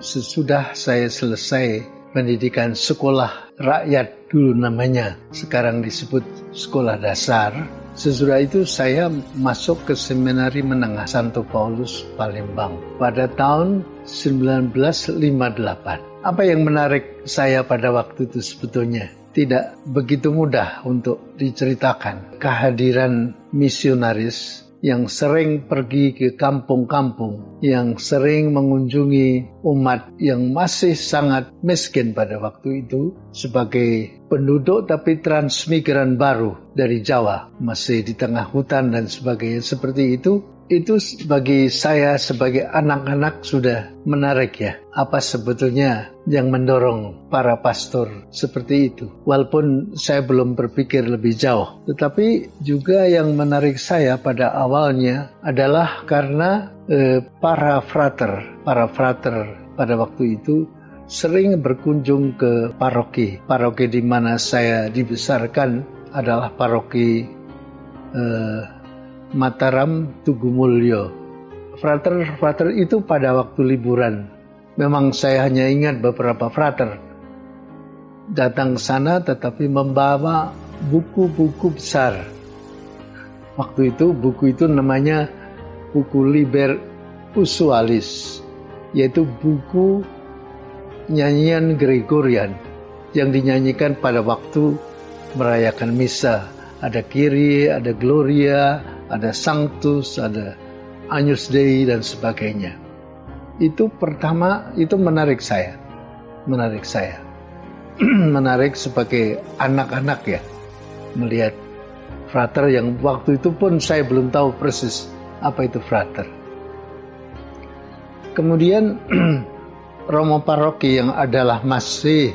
sesudah saya selesai pendidikan sekolah rakyat dulu namanya, sekarang disebut sekolah dasar. Sesudah itu saya masuk ke Seminari Menengah Santo Paulus Palembang pada tahun 1958. Apa yang menarik saya pada waktu itu sebetulnya? Tidak begitu mudah untuk diceritakan. Kehadiran misionaris yang sering pergi ke kampung-kampung, yang sering mengunjungi umat yang masih sangat miskin pada waktu itu, sebagai penduduk tapi transmigran baru dari Jawa, masih di tengah hutan dan sebagainya seperti itu bagi saya sebagai anak-anak sudah menarik ya. Apa sebetulnya yang mendorong para pastor seperti itu? Walaupun saya belum berpikir lebih jauh, tetapi juga yang menarik saya pada awalnya adalah karena para frater pada waktu itu sering berkunjung ke paroki. Paroki di mana saya dibesarkan adalah paroki Mataram Tugumulyo. Frater itu pada waktu liburan, memang saya hanya ingat beberapa frater datang ke sana tetapi membawa buku-buku besar. Waktu itu buku itu namanya buku Liber Usualis, yaitu buku nyanyian Gregorian yang dinyanyikan pada waktu merayakan misa. Ada Kyrie, ada Gloria, ada Sanctus, ada Agnus Dei dan sebagainya. Itu pertama, itu menarik saya. Menarik sebagai anak-anak ya, melihat frater yang waktu itu pun saya belum tahu persis apa itu frater. Kemudian Romo paroki yang adalah masih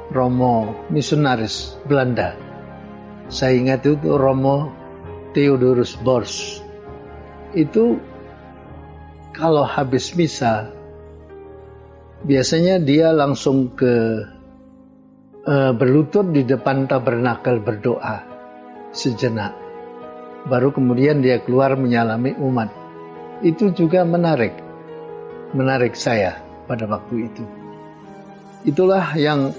Romo misionaris Belanda. Saya ingat itu Romo Theodorus Bors. Itu kalau habis misa biasanya dia langsung ke berlutut di depan tabernakel berdoa sejenak. Baru kemudian dia keluar menyalami umat. Itu juga menarik saya pada waktu itu. Itulah yang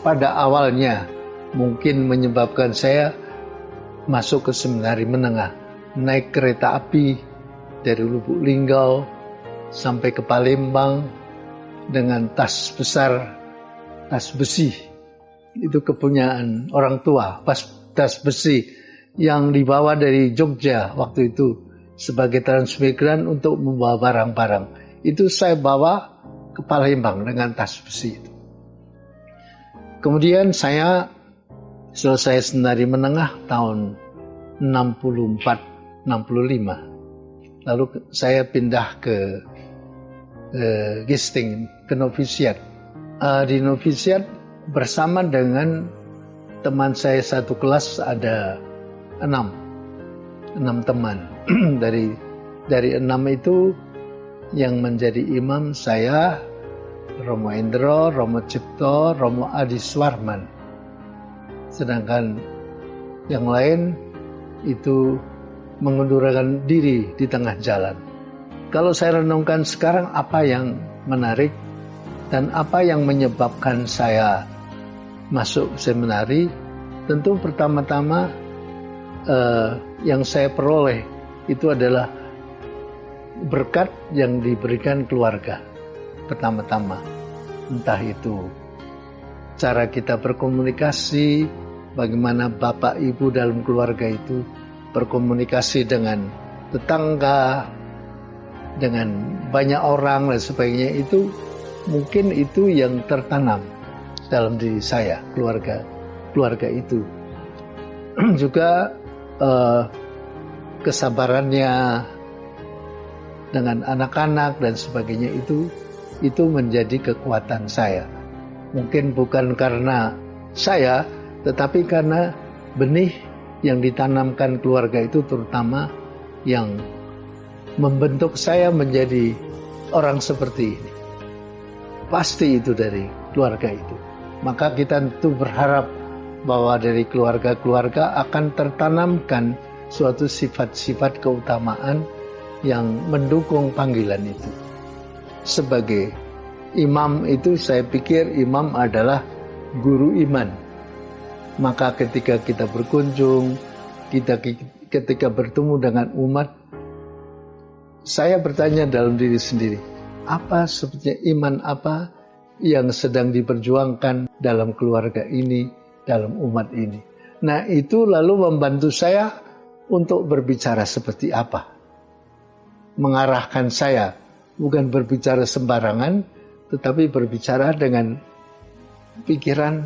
pada awalnya mungkin menyebabkan saya masuk ke seminari menengah, naik kereta api dari Lubuk Linggau sampai ke Palembang dengan tas besar, tas besi. Itu kepunyaan orang tua, tas besi yang dibawa dari Jogja waktu itu sebagai transmigran untuk membawa barang-barang. Itu saya bawa ke Palembang dengan tas besi itu. Kemudian saya selesai seminari menengah tahun 64-65. Lalu saya pindah ke Gisting, ke novisiat. Di novisiat bersama dengan teman saya satu kelas ada 6 teman. dari 6 itu yang menjadi imam saya, Romo Endro, Romo Cipto, Romo Adi Swarman. Sedangkan yang lain itu mengundurkan diri di tengah jalan. Kalau saya renungkan sekarang apa yang menarik dan apa yang menyebabkan saya masuk seminari, tentu pertama-tama yang saya peroleh itu adalah berkat yang diberikan keluarga. Pertama-tama, entah itu cara kita berkomunikasi, bagaimana bapak ibu dalam keluarga itu berkomunikasi dengan tetangga, dengan banyak orang dan sebagainya, itu mungkin itu yang tertanam dalam diri saya, keluarga itu. Juga kesabarannya dengan anak-anak dan sebagainya itu menjadi kekuatan saya. Mungkin bukan karena saya, tetapi karena benih yang ditanamkan keluarga itu, terutama yang membentuk saya menjadi orang seperti ini. Pasti itu dari keluarga itu. Maka kita tentu berharap bahwa dari keluarga-keluarga akan tertanamkan suatu sifat-sifat keutamaan yang mendukung panggilan itu. Sebagai Imam itu saya pikir imam adalah guru iman. Maka ketika kita berkunjung, ketika bertemu dengan umat, saya bertanya dalam diri sendiri, apa sebetulnya iman apa yang sedang diperjuangkan dalam keluarga ini, dalam umat ini. Nah, itu lalu membantu saya untuk berbicara seperti apa. Mengarahkan saya, bukan berbicara sembarangan, tetapi berbicara dengan pikiran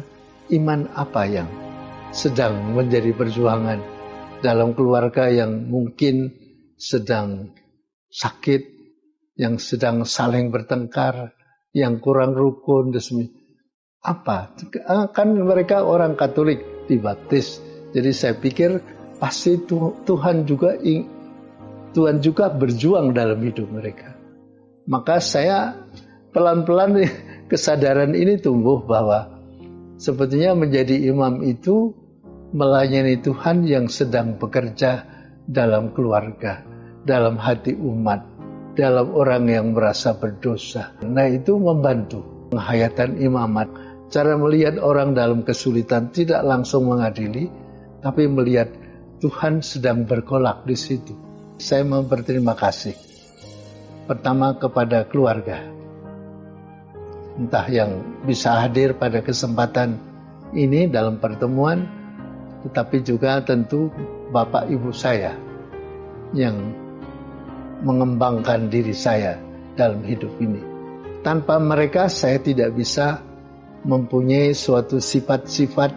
iman apa yang sedang menjadi perjuangan dalam keluarga yang mungkin sedang sakit, yang sedang saling bertengkar, yang kurang rukun, apa? Kan mereka orang Katolik dibaptis, jadi saya pikir pasti Tuhan juga berjuang dalam hidup mereka. Maka saya pelan-pelan kesadaran ini tumbuh bahwa sebetulnya menjadi imam itu melayani Tuhan yang sedang bekerja dalam keluarga, dalam hati umat, dalam orang yang merasa berdosa. Nah, itu membantu penghayatan imamat. Cara melihat orang dalam kesulitan tidak langsung mengadili, tapi melihat Tuhan sedang bergolak di situ. Saya mau berterima kasih. Pertama kepada keluarga. Entah yang bisa hadir pada kesempatan ini dalam pertemuan, tetapi juga tentu Bapak Ibu saya yang mengembangkan diri saya dalam hidup ini. Tanpa mereka saya tidak bisa mempunyai suatu sifat-sifat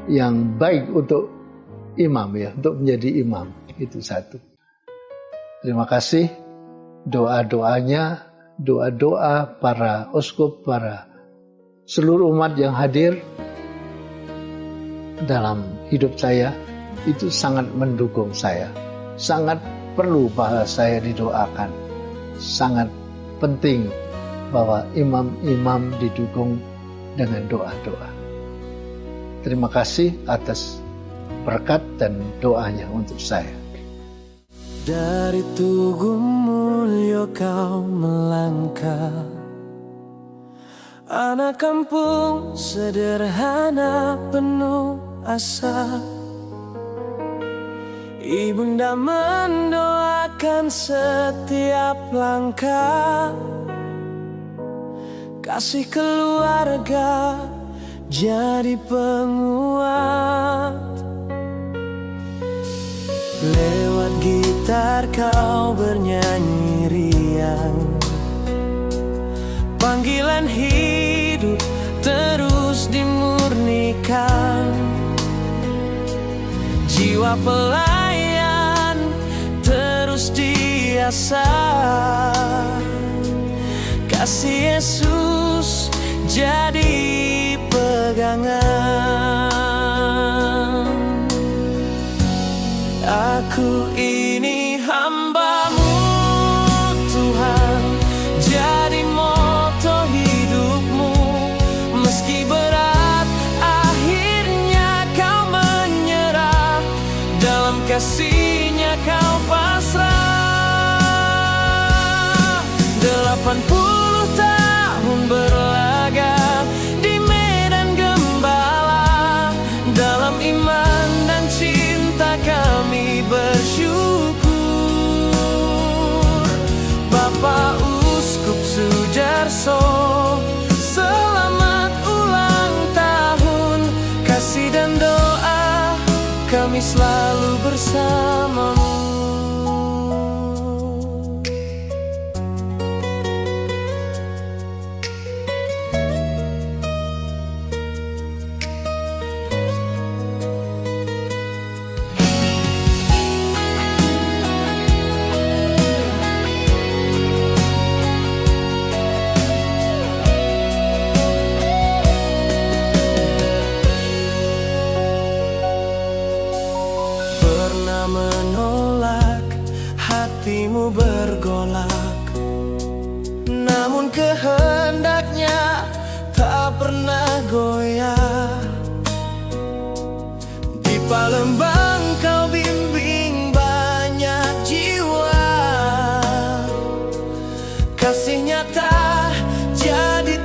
yang baik untuk imam ya, untuk menjadi imam. Itu satu. Terima kasih doa-doanya, doa-doa para uskup, para seluruh umat yang hadir dalam hidup saya itu sangat mendukung saya. Sangat perlu bahwa saya didoakan. Sangat penting bahwa imam-imam didukung dengan doa-doa. Terima kasih atas berkat dan doanya untuk saya. Dari Tugu Mulyo kau melangkah, anak kampung sederhana penuh asa. Ibunda mendoakan setiap langkah, kasih keluarga jadi penguat. Lewat gitar kau bernyanyi riang, panggilan hidup terus dimurnikan. Jiwa pelayan terus diasah, kasih Yesus jadi pegangan. Aku ini hamba-Mu Tuhan, jadi moto hidupmu. Meski berat akhirnya kau menyerah, dalam kasih-Nya kau pasrah. 80 tahun berlaga di medan gembala, dalam iman dan cinta kami bersyukur. Bapak Uskup Sujarso, selamat ulang tahun. Kasih dan doa kami selalu bersamamu. Menolak, hatimu bergolak, namun kehendak-Nya tak pernah goyah. Di Palembang kau bimbing banyak jiwa, kasih nyata jadi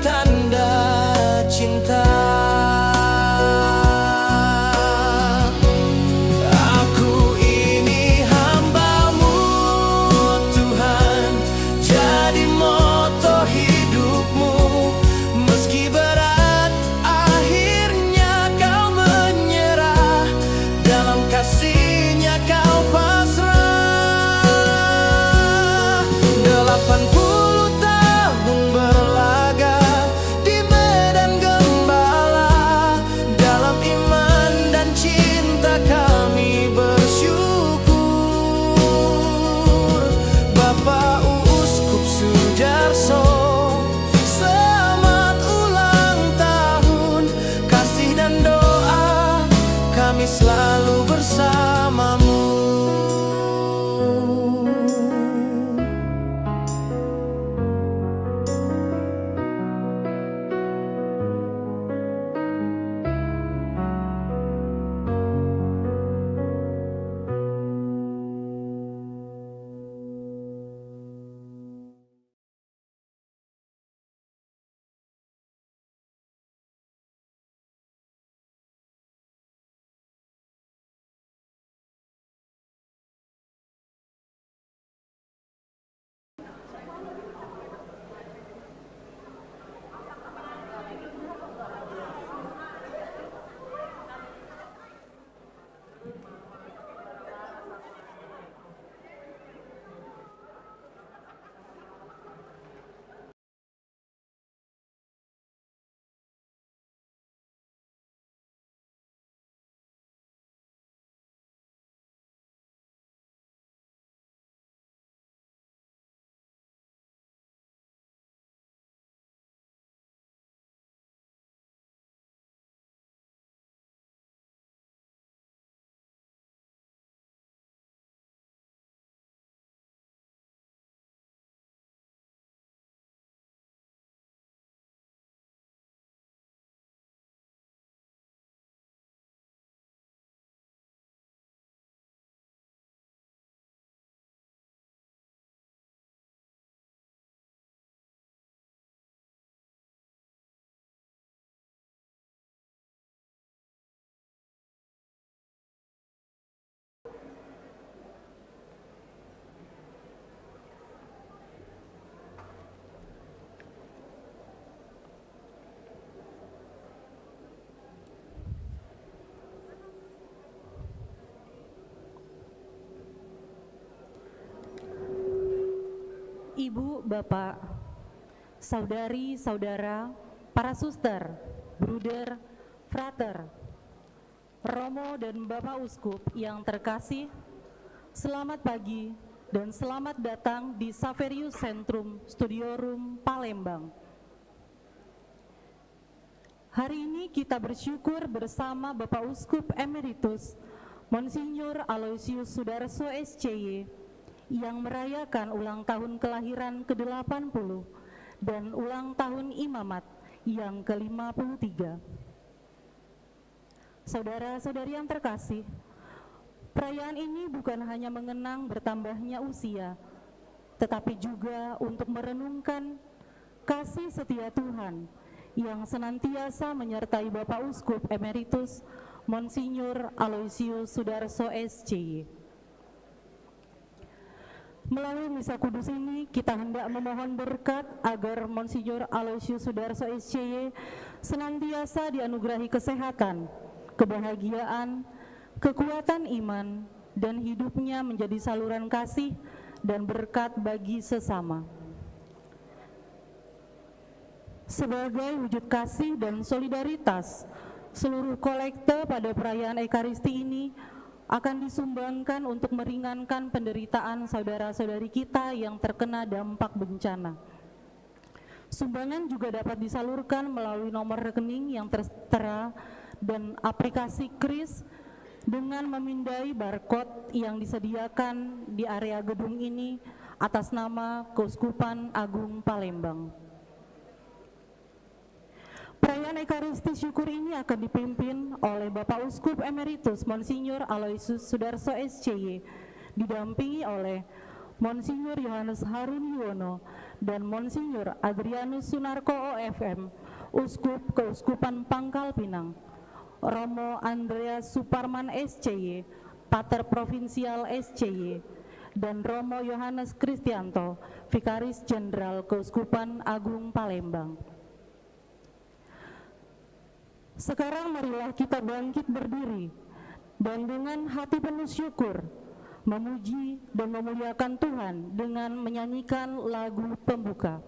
Ibu, Bapak, saudari, saudara, para suster, bruder, frater, Romo dan Bapak Uskup yang terkasih, selamat pagi dan selamat datang di Saverius Centrum Studio Room Palembang. Hari ini kita bersyukur bersama Bapak Uskup Emeritus Monsinyur Aloysius Sudarso SCY yang merayakan ulang tahun kelahiran ke-80 dan ulang tahun imamat yang ke-53. Saudara-saudari yang terkasih, perayaan ini bukan hanya mengenang bertambahnya usia, tetapi juga untuk merenungkan kasih setia Tuhan yang senantiasa menyertai Bapak Uskup Emeritus Monsinyur Aloysius Sudarso SCY. Melalui misa kudus ini, kita hendak memohon berkat agar Monsinyur Aloysius Sudarso SCY senantiasa dianugerahi kesehatan, kebahagiaan, kekuatan iman, dan hidupnya menjadi saluran kasih dan berkat bagi sesama. Sebagai wujud kasih dan solidaritas, seluruh kolekte pada perayaan Ekaristi ini akan disumbangkan untuk meringankan penderitaan saudara-saudari kita yang terkena dampak bencana. Sumbangan juga dapat disalurkan melalui nomor rekening yang tertera dan aplikasi KRIS dengan memindai barcode yang disediakan di area gedung ini atas nama Keuskupan Agung Palembang. Perayaan Ekaristi Syukur ini akan dipimpin oleh Bapak Uskup Emeritus Monsinyur Aloysius Sudarso SCY, didampingi oleh Monsinyur Yohanes Harun Yuwono dan Monsinyur Adrianus Sunarko OFM, Uskup Keuskupan Pangkal Pinang, Romo Andreas Suparman SCY, Pater Provinsial SCY, dan Romo Yohanes Kristianto, Vikaris Jenderal Keuskupan Agung Palembang. Sekarang marilah kita bangkit berdiri dan dengan hati penuh syukur memuji dan memuliakan Tuhan dengan menyanyikan lagu pembuka.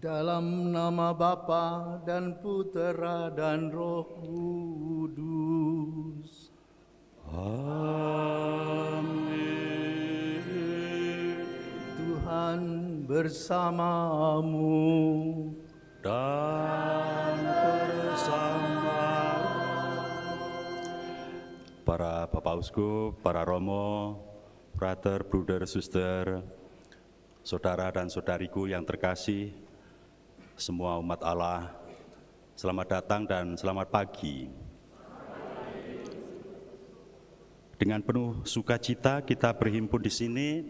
Dalam nama Bapa dan Putera dan Roh Kudus. Amin. Tuhan bersamamu dan bersama para Bapak Uskup, para Romo, Frater, Bruder, Suster, saudara dan saudariku yang terkasih, semua umat Allah, selamat datang dan selamat pagi. Dengan penuh sukacita kita berhimpun di sini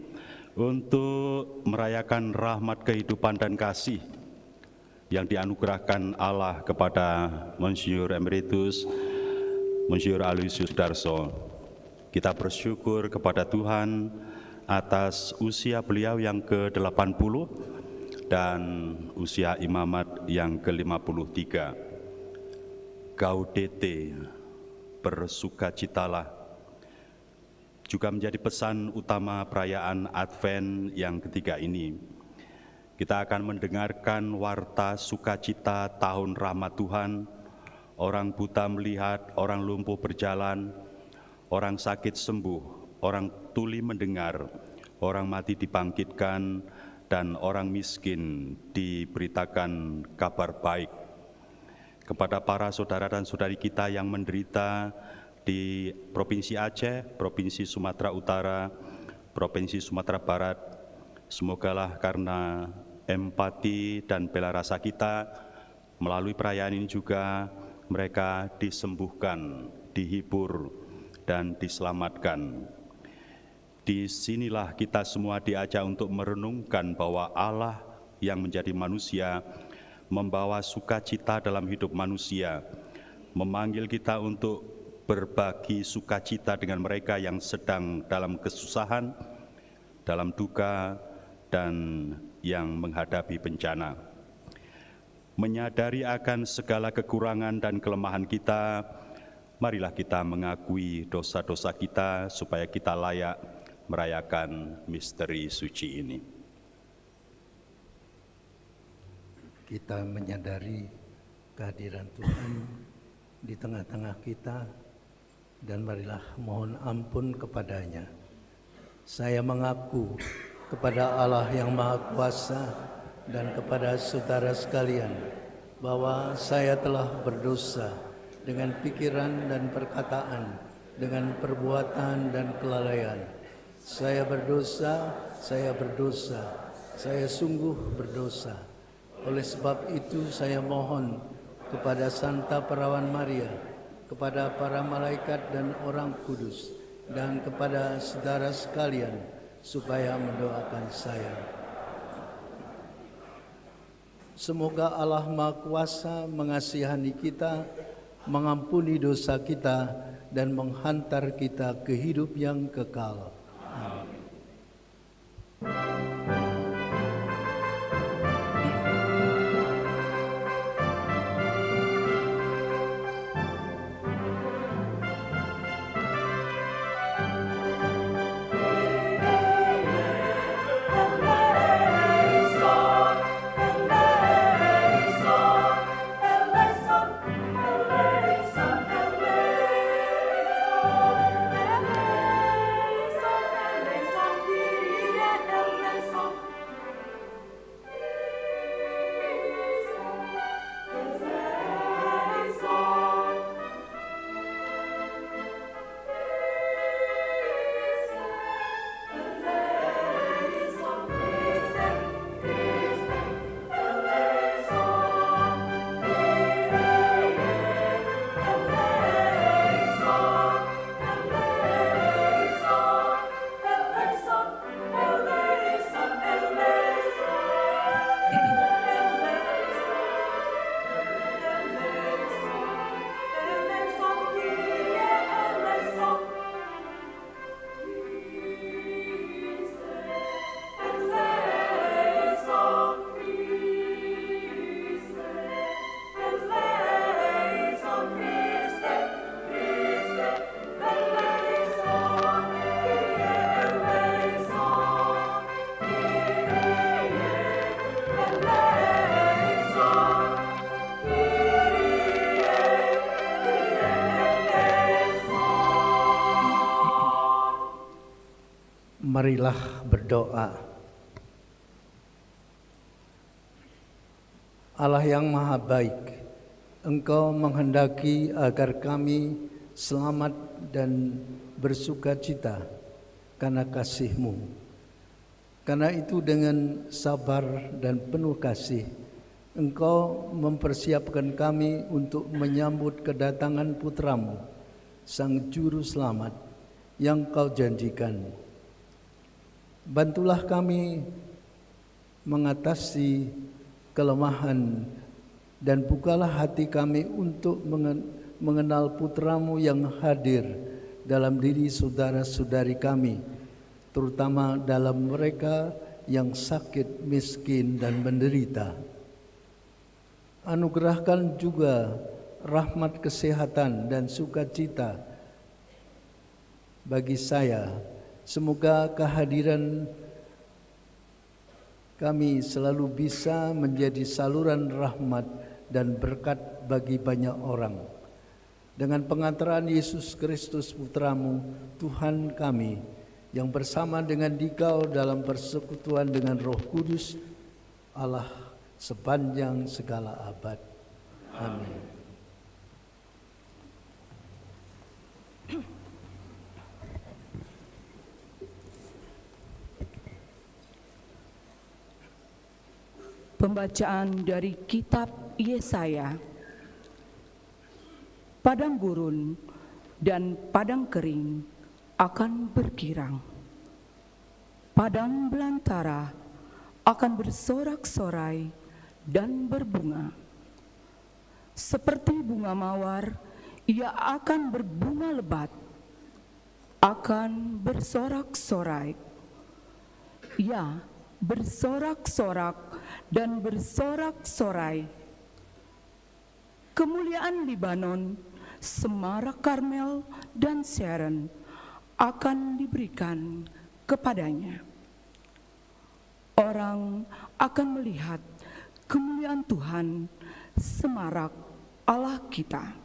untuk merayakan rahmat kehidupan dan kasih yang dianugerahkan Allah kepada Monsinyur Emeritus Monsinyur Aloysius Sudarso. Kita bersyukur kepada Tuhan atas usia beliau yang ke-80 dan usia imamat yang ke-53. Gaudete, bersukacitalah, juga menjadi pesan utama perayaan Advent yang ketiga ini. Kita akan mendengarkan warta sukacita tahun rahmat Tuhan, orang buta melihat, orang lumpuh berjalan, orang sakit sembuh, orang tuli mendengar, orang mati dibangkitkan, dan orang miskin diberitakan kabar baik. Kepada para saudara dan saudari kita yang menderita di Provinsi Aceh, Provinsi Sumatera Utara, Provinsi Sumatera Barat, semogalah karena empati dan bela rasa kita, melalui perayaan ini juga mereka disembuhkan, dihibur, dan diselamatkan. Disinilah kita semua diajak untuk merenungkan bahwa Allah yang menjadi manusia membawa sukacita dalam hidup manusia, memanggil kita untuk berbagi sukacita dengan mereka yang sedang dalam kesusahan, dalam duka, dan yang menghadapi bencana. Menyadari akan segala kekurangan dan kelemahan kita, marilah kita mengakui dosa-dosa kita supaya kita layak merayakan misteri suci ini. Kita menyadari kehadiran Tuhan di tengah-tengah kita, dan marilah mohon ampun kepadanya. Saya mengaku kepada Allah yang Maha Kuasa dan kepada saudara sekalian bahwa saya telah berdosa dengan pikiran dan perkataan, dengan perbuatan dan kelalaian, Saya berdosa, saya berdosa, saya sungguh berdosa. Oleh sebab itu saya mohon kepada Santa Perawan Maria, kepada para malaikat dan orang kudus, dan kepada saudara sekalian, supaya mendoakan saya. Semoga Allah Maha Kuasa mengasihani kita, mengampuni dosa kita, dan menghantar kita ke hidup yang kekal. Amin. Marilah berdoa. Allah yang Maha Baik, Engkau menghendaki agar kami selamat dan bersukacita karena kasih-Mu. Karena itu dengan sabar dan penuh kasih, Engkau mempersiapkan kami untuk menyambut kedatangan Putra-Mu, Sang Juru Selamat yang Kau janjikan. Bantulah kami mengatasi kelemahan dan bukalah hati kami untuk mengenal Putra-Mu yang hadir dalam diri saudara-saudari kami, terutama dalam mereka yang sakit, miskin, dan menderita. Anugerahkan juga rahmat kesehatan dan sukacita bagi saya. Semoga kehadiran kami selalu bisa menjadi saluran rahmat dan berkat bagi banyak orang. Dengan pengantaran Yesus Kristus Putra-Mu, Tuhan kami, yang bersama dengan Dikau dalam persekutuan dengan Roh Kudus, Allah sepanjang segala abad. Amin. Pembacaan dari kitab Yesaya. Padang gurun dan padang kering akan berkirang. Padang belantara akan bersorak-sorai dan berbunga. Seperti bunga mawar, ia akan berbunga lebat, akan bersorak-sorai. Ya, bersorak-sorak dan bersorak-sorai. Kemuliaan Libanon, semarak Karmel dan Sharon akan diberikan kepadanya. Orang akan melihat kemuliaan Tuhan, semarak Allah kita.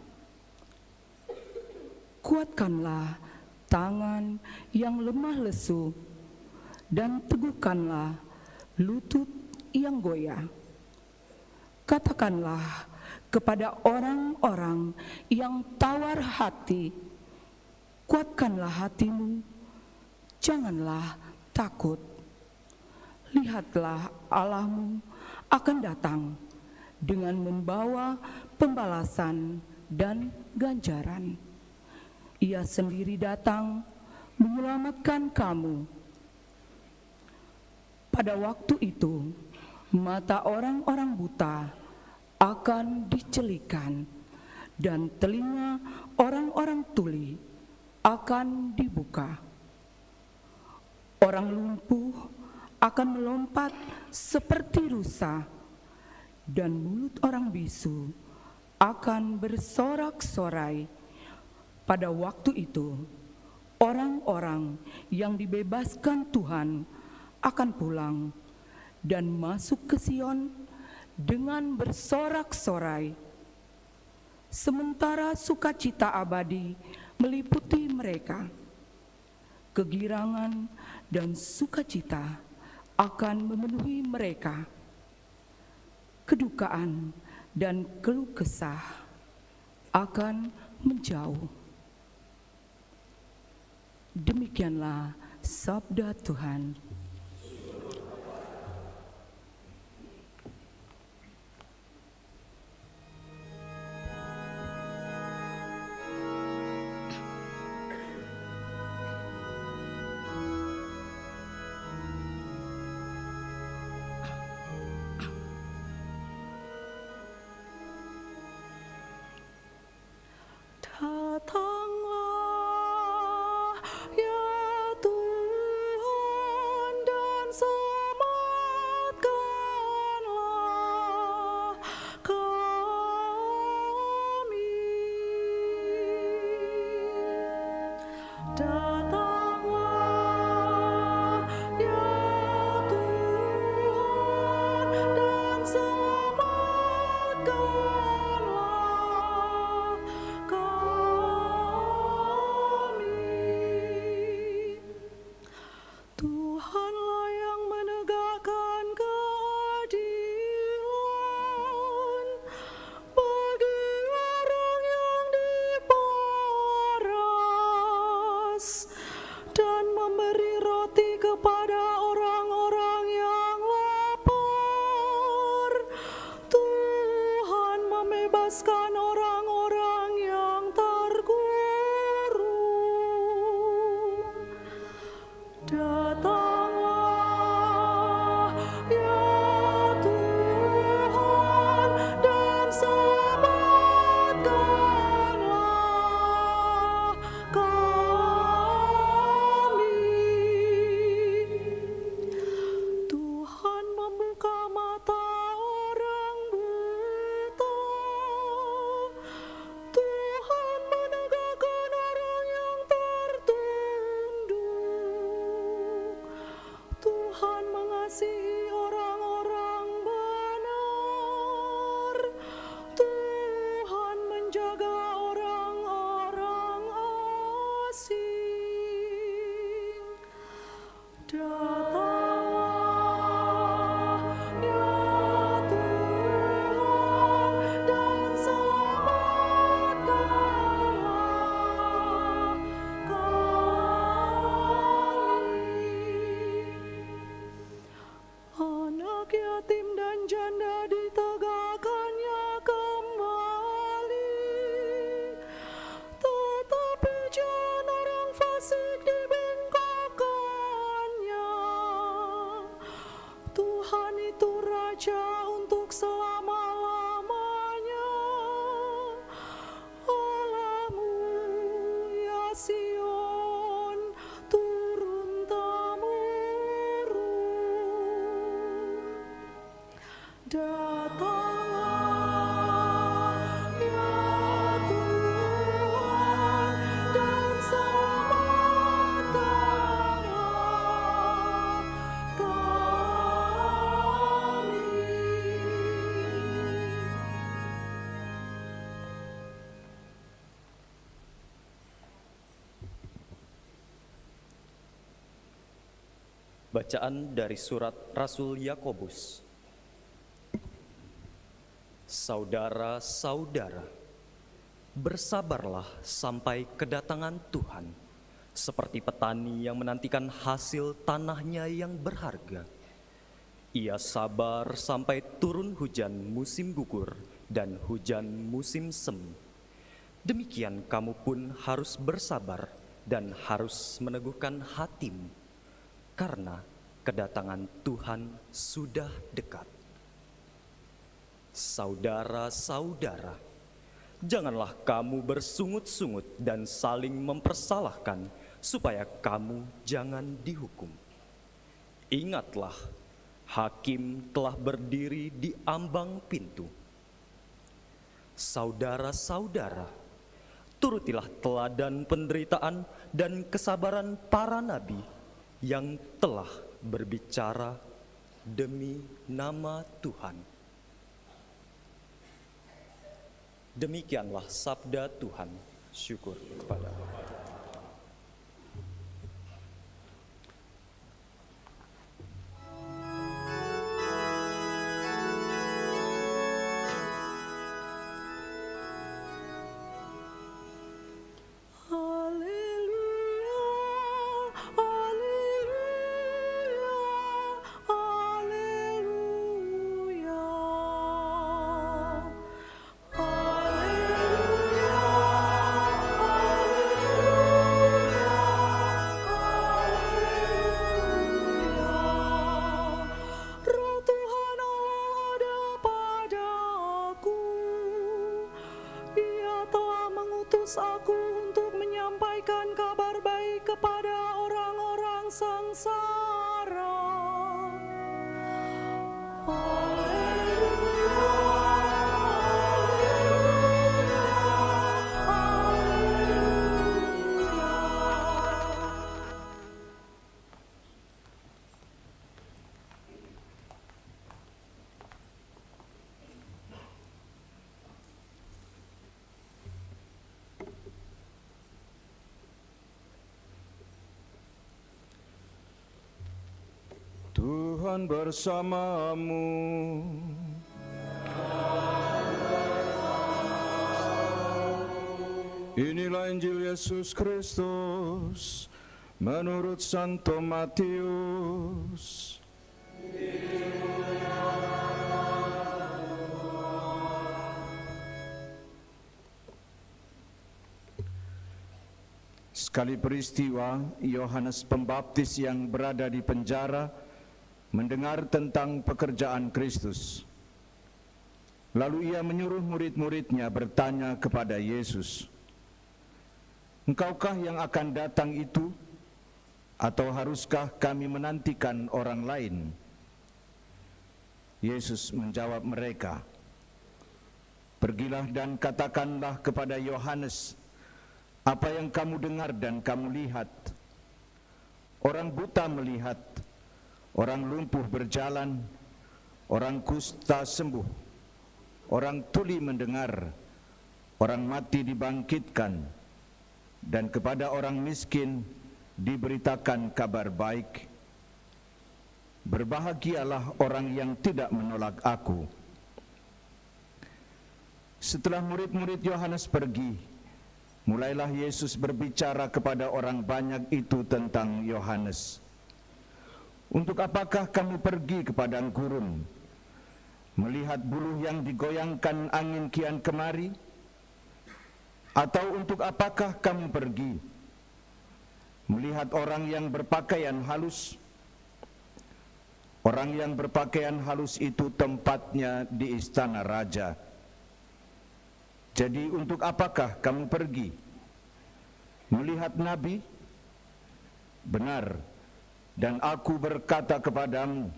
Kuatkanlah tangan yang lemah lesu dan teguhkanlah lutut yang goyah. Katakanlah kepada orang-orang yang tawar hati, kuatkanlah hatimu, janganlah takut. Lihatlah, Allahmu akan datang dengan membawa pembalasan dan ganjaran. Ia sendiri datang menyelamatkan kamu. Pada waktu itu, mata orang-orang buta akan dicelikan, dan telinga orang-orang tuli akan dibuka. Orang lumpuh akan melompat seperti rusa, dan mulut orang bisu akan bersorak-sorai. Pada waktu itu, orang-orang yang dibebaskan Tuhan akan pulang dan masuk ke Sion dengan bersorak-sorai. Sementara sukacita abadi meliputi mereka, kegirangan dan sukacita akan memenuhi mereka. Kedukaan dan keluh kesah akan menjauh. Demikianlah sabda Tuhan. Datanglah ya Tuhan dan selamatkanlah kami. Datanglah ya Tuhan dan selamatkanlah kami. Tuhanlah yang menegakkan keadilan bagi orang yang diperas dan memberi roti kepada orang-orang yang lapar. Tuhan membebaskan orang-orang yang terkurung. Datanglah ya Tuhan dan selamatkanlah kami. Tuhan membuka mata orang buta. Tuhan menegakkan orang yang tertunduk. Tuhan mengasihi orang-orang benar. Tuhan menjaga orang-orang asing. Datanglah ya Tuhan dan selamatkanlah kami. Anak yatim dan janda ditegakkannya kembali, tetapi jalan orang fasik dibengkokkannya. Tuhan itu Raja untuk selama-lamanya. Allahmu ya Sion, turun-temurun. Datanglah ya Tuhan dan selamatkanlah kami. Bacaan dari surat Rasul Yakobus. Saudara-saudara, bersabarlah sampai kedatangan Tuhan. seperti petani yang menantikan hasil tanahnya yang berharga. Ia sabar sampai turun hujan musim gugur dan hujan musim semi. Demikian kamu pun harus bersabar dan harus meneguhkan hatimu, karena kedatangan Tuhan sudah dekat. Saudara-saudara, janganlah kamu bersungut-sungut dan saling mempersalahkan, supaya kamu jangan dihukum. Ingatlah, hakim telah berdiri di ambang pintu. Saudara-saudara, turutilah teladan penderitaan dan kesabaran para nabi yang telah berbicara demi nama Tuhan. Demikianlah sabda Tuhan. Syukur kepada Allah. Aku untuk menyampaikan kabar baik kepada orang-orang sengsara. Tuhan bersamamu. Inilah Injil Yesus Kristus menurut Santo Matius. Sekali peristiwa, Yohanes Pembaptis yang berada di penjara mendengar tentang pekerjaan Kristus. Lalu ia menyuruh murid-muridnya bertanya kepada Yesus, "Engkaukah yang akan datang itu, atau haruskah kami menantikan orang lain?" Yesus menjawab mereka, "Pergilah dan katakanlah kepada Yohanes apa yang kamu dengar dan kamu lihat. Orang buta melihat, orang lumpuh berjalan, orang kusta sembuh, orang tuli mendengar, orang mati dibangkitkan, dan kepada orang miskin diberitakan kabar baik. Berbahagialah orang yang tidak menolak aku." Setelah murid-murid Yohanes pergi, mulailah Yesus berbicara kepada orang banyak itu tentang Yohanes. "Untuk apakah kamu pergi ke padang gurun, melihat buluh yang digoyangkan angin kian kemari? Atau untuk apakah kamu pergi, melihat orang yang berpakaian halus? Orang yang berpakaian halus itu tempatnya di istana raja. Jadi untuk apakah kamu pergi, melihat nabi? Benar, dan aku berkata kepadamu,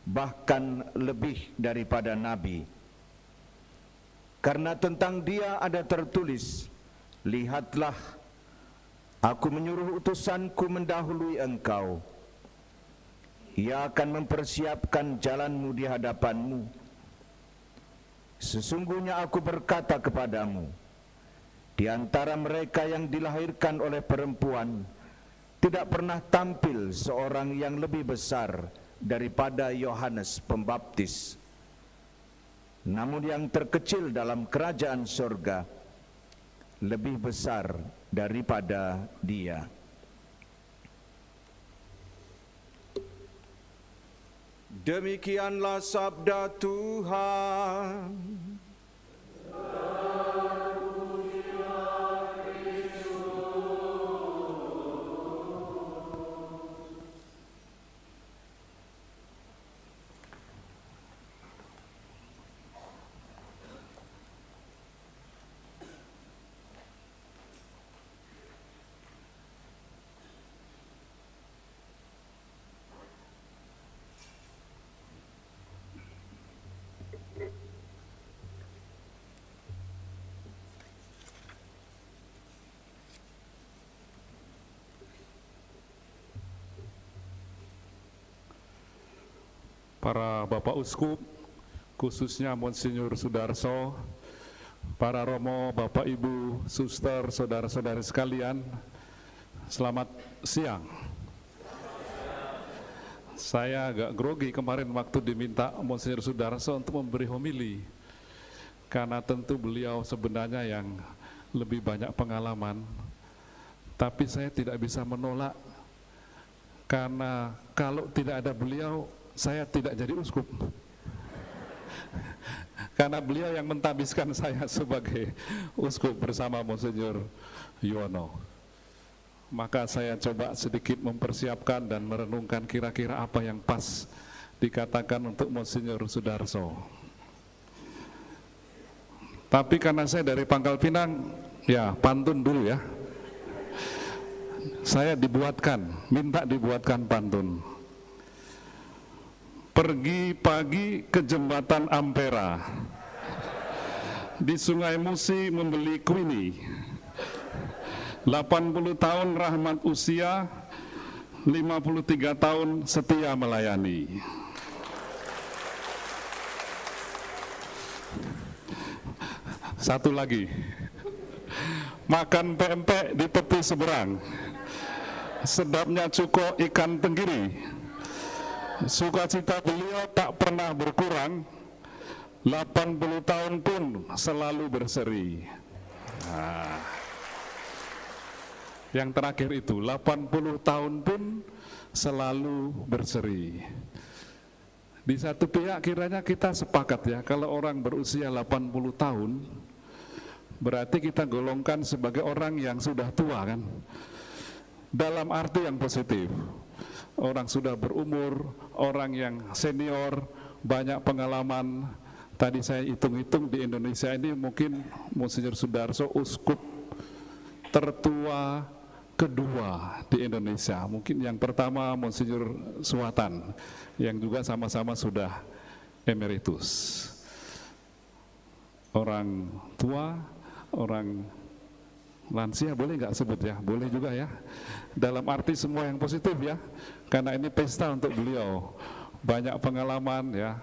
bahkan lebih daripada nabi. Karena tentang dia ada tertulis, 'Lihatlah, aku menyuruh utusanku mendahului engkau. Ia akan mempersiapkan jalanmu di hadapanmu. Sesungguhnya aku berkata kepadamu, di antara mereka yang dilahirkan oleh perempuan, tidak pernah tampil seorang yang lebih besar daripada Yohanes Pembaptis. Namun yang terkecil dalam kerajaan surga lebih besar daripada dia." Demikianlah sabda Tuhan. Para Bapak Uskup, khususnya Monsinyur Sudarso, para Romo, Bapak Ibu, Suster, saudara-saudari sekalian, selamat siang. Saya agak grogi kemarin waktu diminta Monsinyur Sudarso untuk memberi homili, karena tentu beliau sebenarnya yang lebih banyak pengalaman, tapi saya tidak bisa menolak, karena kalau tidak ada beliau, saya tidak jadi uskup. Karena beliau yang mentabiskan saya sebagai uskup bersama Monsinyur Yuwono. Maka saya coba sedikit mempersiapkan dan merenungkan kira-kira apa yang pas dikatakan untuk Monsinyur Sudarso. Tapi karena saya dari Pangkal Pinang, ya pantun dulu ya. Saya minta dibuatkan pantun. Pergi pagi ke jembatan Ampera, di Sungai Musi membeli kuini. 80 tahun rahmat usia, 53 tahun setia melayani. Satu lagi, makan pempek di tepi seberang, sedapnya cuko ikan tenggiri. Sukacita beliau tak pernah berkurang, 80 tahun pun selalu berseri. Nah, yang terakhir itu, 80 tahun pun selalu berseri. Di satu pihak kiranya kita sepakat ya, kalau orang berusia 80 tahun, berarti kita golongkan sebagai orang yang sudah tua kan? Dalam arti yang positif. Orang sudah berumur, orang yang senior, banyak pengalaman. Tadi saya hitung-hitung di Indonesia ini mungkin Monsinyur Sudarso uskup tertua kedua di Indonesia. Mungkin yang pertama Monsinyur Suwatan, yang juga sama-sama sudah emeritus. Orang tua, orang lansia boleh nggak sebut ya? Boleh juga ya. Dalam arti semua yang positif ya. Karena ini pesta untuk beliau. Banyak pengalaman ya.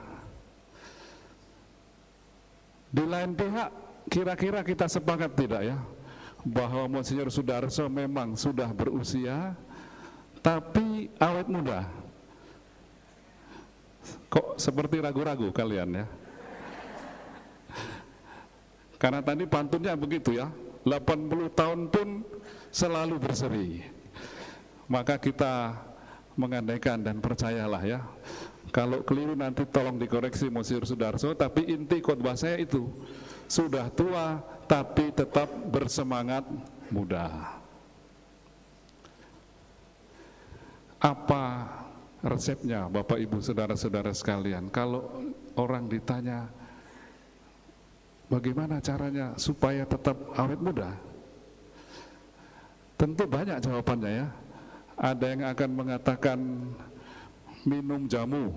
Di lain pihak, kira-kira kita sepakat tidak ya? Bahwa Monsinyur Sudarso memang sudah berusia, tapi awet muda. Kok seperti ragu-ragu kalian ya? Karena tadi pantunnya begitu ya. 80 tahun pun selalu berseri. Maka kita mengandaikan dan percayalah ya. Kalau keliru nanti tolong dikoreksi Monsinyur Sudarso, tapi inti khotbah saya itu, sudah tua tapi tetap bersemangat muda. Apa resepnya Bapak Ibu saudara-saudara sekalian? Kalau orang ditanya bagaimana caranya supaya tetap awet muda? Tentu banyak jawabannya ya. Ada yang akan mengatakan minum jamu.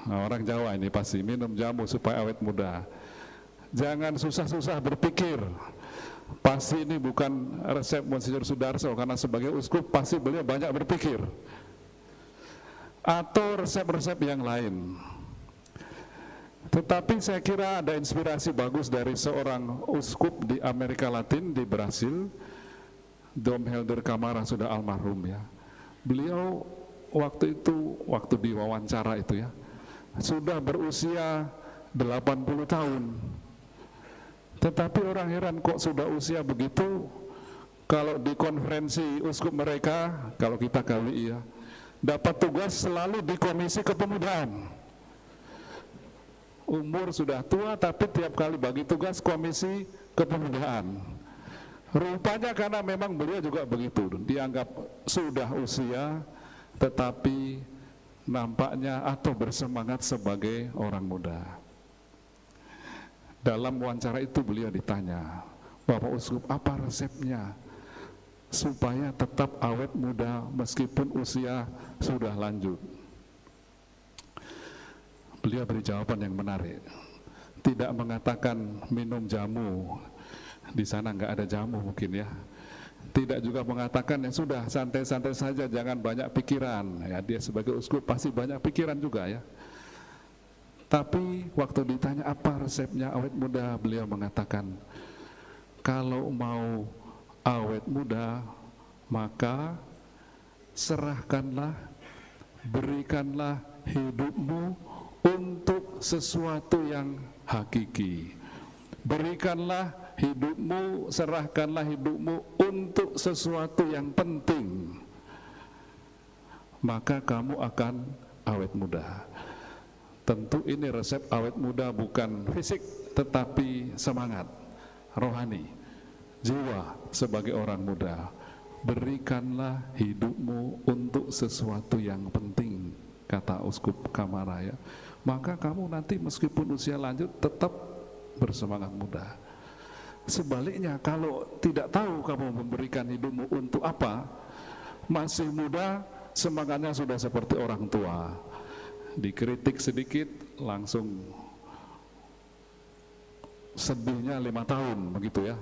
Nah, orang Jawa ini pasti minum jamu supaya awet muda. Jangan susah-susah berpikir. Pasti ini bukan resep Monsinyur Sudarso, karena sebagai uskup pasti beliau banyak berpikir. Atau resep-resep yang lain. Tetapi saya kira ada inspirasi bagus dari seorang uskup di Amerika Latin, di Brasil, Dom Helder Camara, sudah almarhum ya. Beliau waktu itu, waktu diwawancara itu ya, sudah berusia 80 tahun. Tetapi orang heran kok sudah usia begitu, kalau di konferensi uskup mereka, kalau kita KWI ya, dapat tugas selalu di Komisi Kepemudaan. Umur sudah tua tapi tiap kali bagi tugas Komisi Kepemudaan. Rupanya karena memang beliau juga begitu, dianggap sudah usia tetapi nampaknya atau bersemangat sebagai orang muda. Dalam wawancara itu beliau ditanya, Bapak Uskup, apa resepnya supaya tetap awet muda meskipun usia sudah lanjut? Beliau beri jawaban yang menarik. Tidak mengatakan minum jamu, di sana nggak ada jamu mungkin ya. Tidak juga mengatakan ya sudah santai-santai saja, jangan banyak pikiran. Ya, dia sebagai uskup pasti banyak pikiran juga ya. Tapi waktu ditanya apa resepnya awet muda, beliau mengatakan, kalau mau awet muda, maka serahkanlah, berikanlah hidupmu untuk sesuatu yang hakiki. Berikanlah hidupmu, serahkanlah hidupmu untuk sesuatu yang penting, maka kamu akan awet muda. Tentu ini resep awet muda bukan fisik, tetapi semangat, rohani, jiwa sebagai orang muda. Berikanlah hidupmu untuk sesuatu yang penting, kata Uskup Kamaraya. Maka kamu nanti meskipun usia lanjut tetap bersemangat muda. Sebaliknya kalau tidak tahu kamu memberikan hidupmu untuk apa, masih muda semangatnya sudah seperti orang tua. Dikritik sedikit langsung sedihnya 5 tahun begitu ya.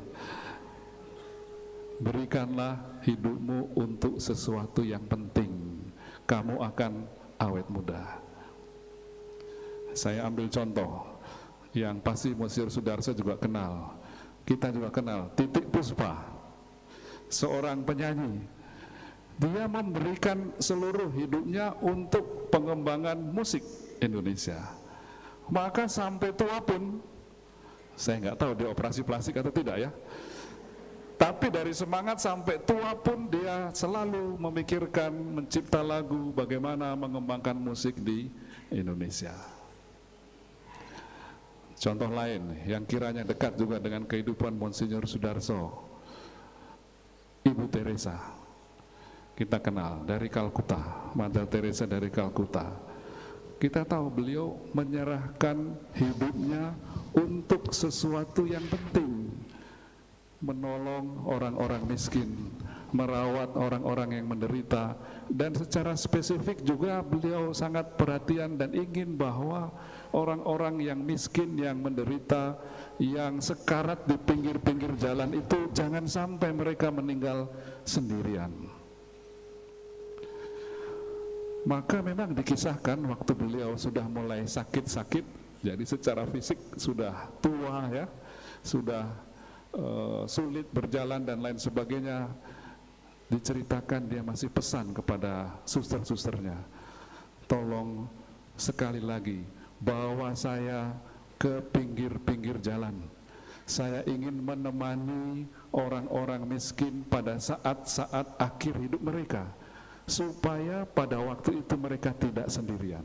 Berikanlah hidupmu untuk sesuatu yang penting, kamu akan awet muda. Saya ambil contoh yang pasti Monsinyur Sudarso juga kenal, kita juga kenal, Titik Puspa, seorang penyanyi. Dia memberikan seluruh hidupnya untuk pengembangan musik Indonesia. Maka sampai tua pun, saya nggak tahu dia operasi plastik atau tidak ya, tapi dari semangat sampai tua pun dia selalu memikirkan mencipta lagu, bagaimana mengembangkan musik di Indonesia. Contoh lain yang kiranya dekat juga dengan kehidupan Monsinyur Sudarso, Ibu Teresa. Kita kenal dari Kalkuta, Mother Teresa dari Kalkuta. Kita tahu beliau menyerahkan hidupnya untuk sesuatu yang penting, menolong orang-orang miskin, merawat orang-orang yang menderita, dan secara spesifik juga beliau sangat perhatian dan ingin bahwa orang-orang yang miskin, yang menderita, yang sekarat di pinggir-pinggir jalan itu jangan sampai mereka meninggal sendirian. Maka memang dikisahkan waktu beliau sudah mulai sakit-sakit, jadi secara fisik sudah tua ya, sudah sulit berjalan dan lain sebagainya, diceritakan dia masih pesan kepada suster-susternya, tolong sekali lagi bawa saya ke pinggir-pinggir jalan. Saya ingin menemani orang-orang miskin pada saat-saat akhir hidup mereka, supaya pada waktu itu mereka tidak sendirian.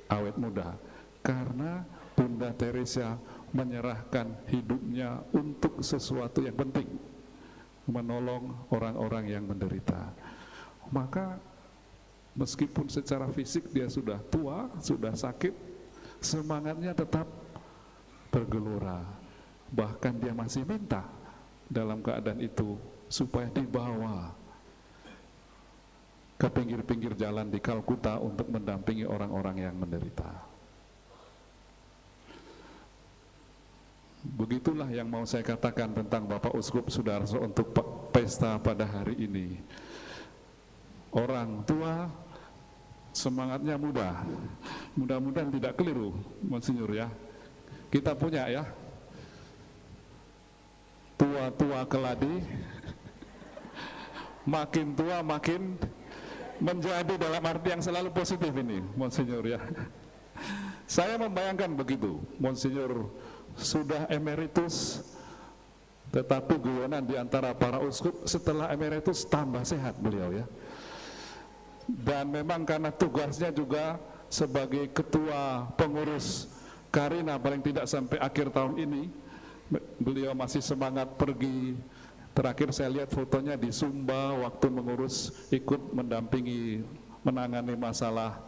Awet muda, karena Bunda Teresa menyerahkan hidupnya untuk sesuatu yang penting, menolong orang-orang yang menderita. Maka meskipun secara fisik dia sudah tua, sudah sakit, semangatnya tetap bergelora. Bahkan dia masih minta dalam keadaan itu supaya dibawa ke pinggir-pinggir jalan di Kalkuta untuk mendampingi orang-orang yang menderita. Begitulah yang mau saya katakan tentang Bapak Uskup Sudarso untuk pesta pada hari ini. Orang tua semangatnya muda, mudah-mudahan tidak keliru Monsinyur ya. Kita punya ya, tua-tua keladi, makin tua makin menjadi, dalam arti yang selalu positif ini Monsinyur ya. Saya membayangkan begitu, Monsinyur sudah emeritus, tetapi guyonan di antara para uskup, setelah emeritus tambah sehat beliau ya. Dan memang karena tugasnya juga sebagai ketua pengurus Karina paling tidak sampai akhir tahun ini, beliau masih semangat pergi. Terakhir saya lihat fotonya di Sumba waktu mengurus, ikut mendampingi menangani masalah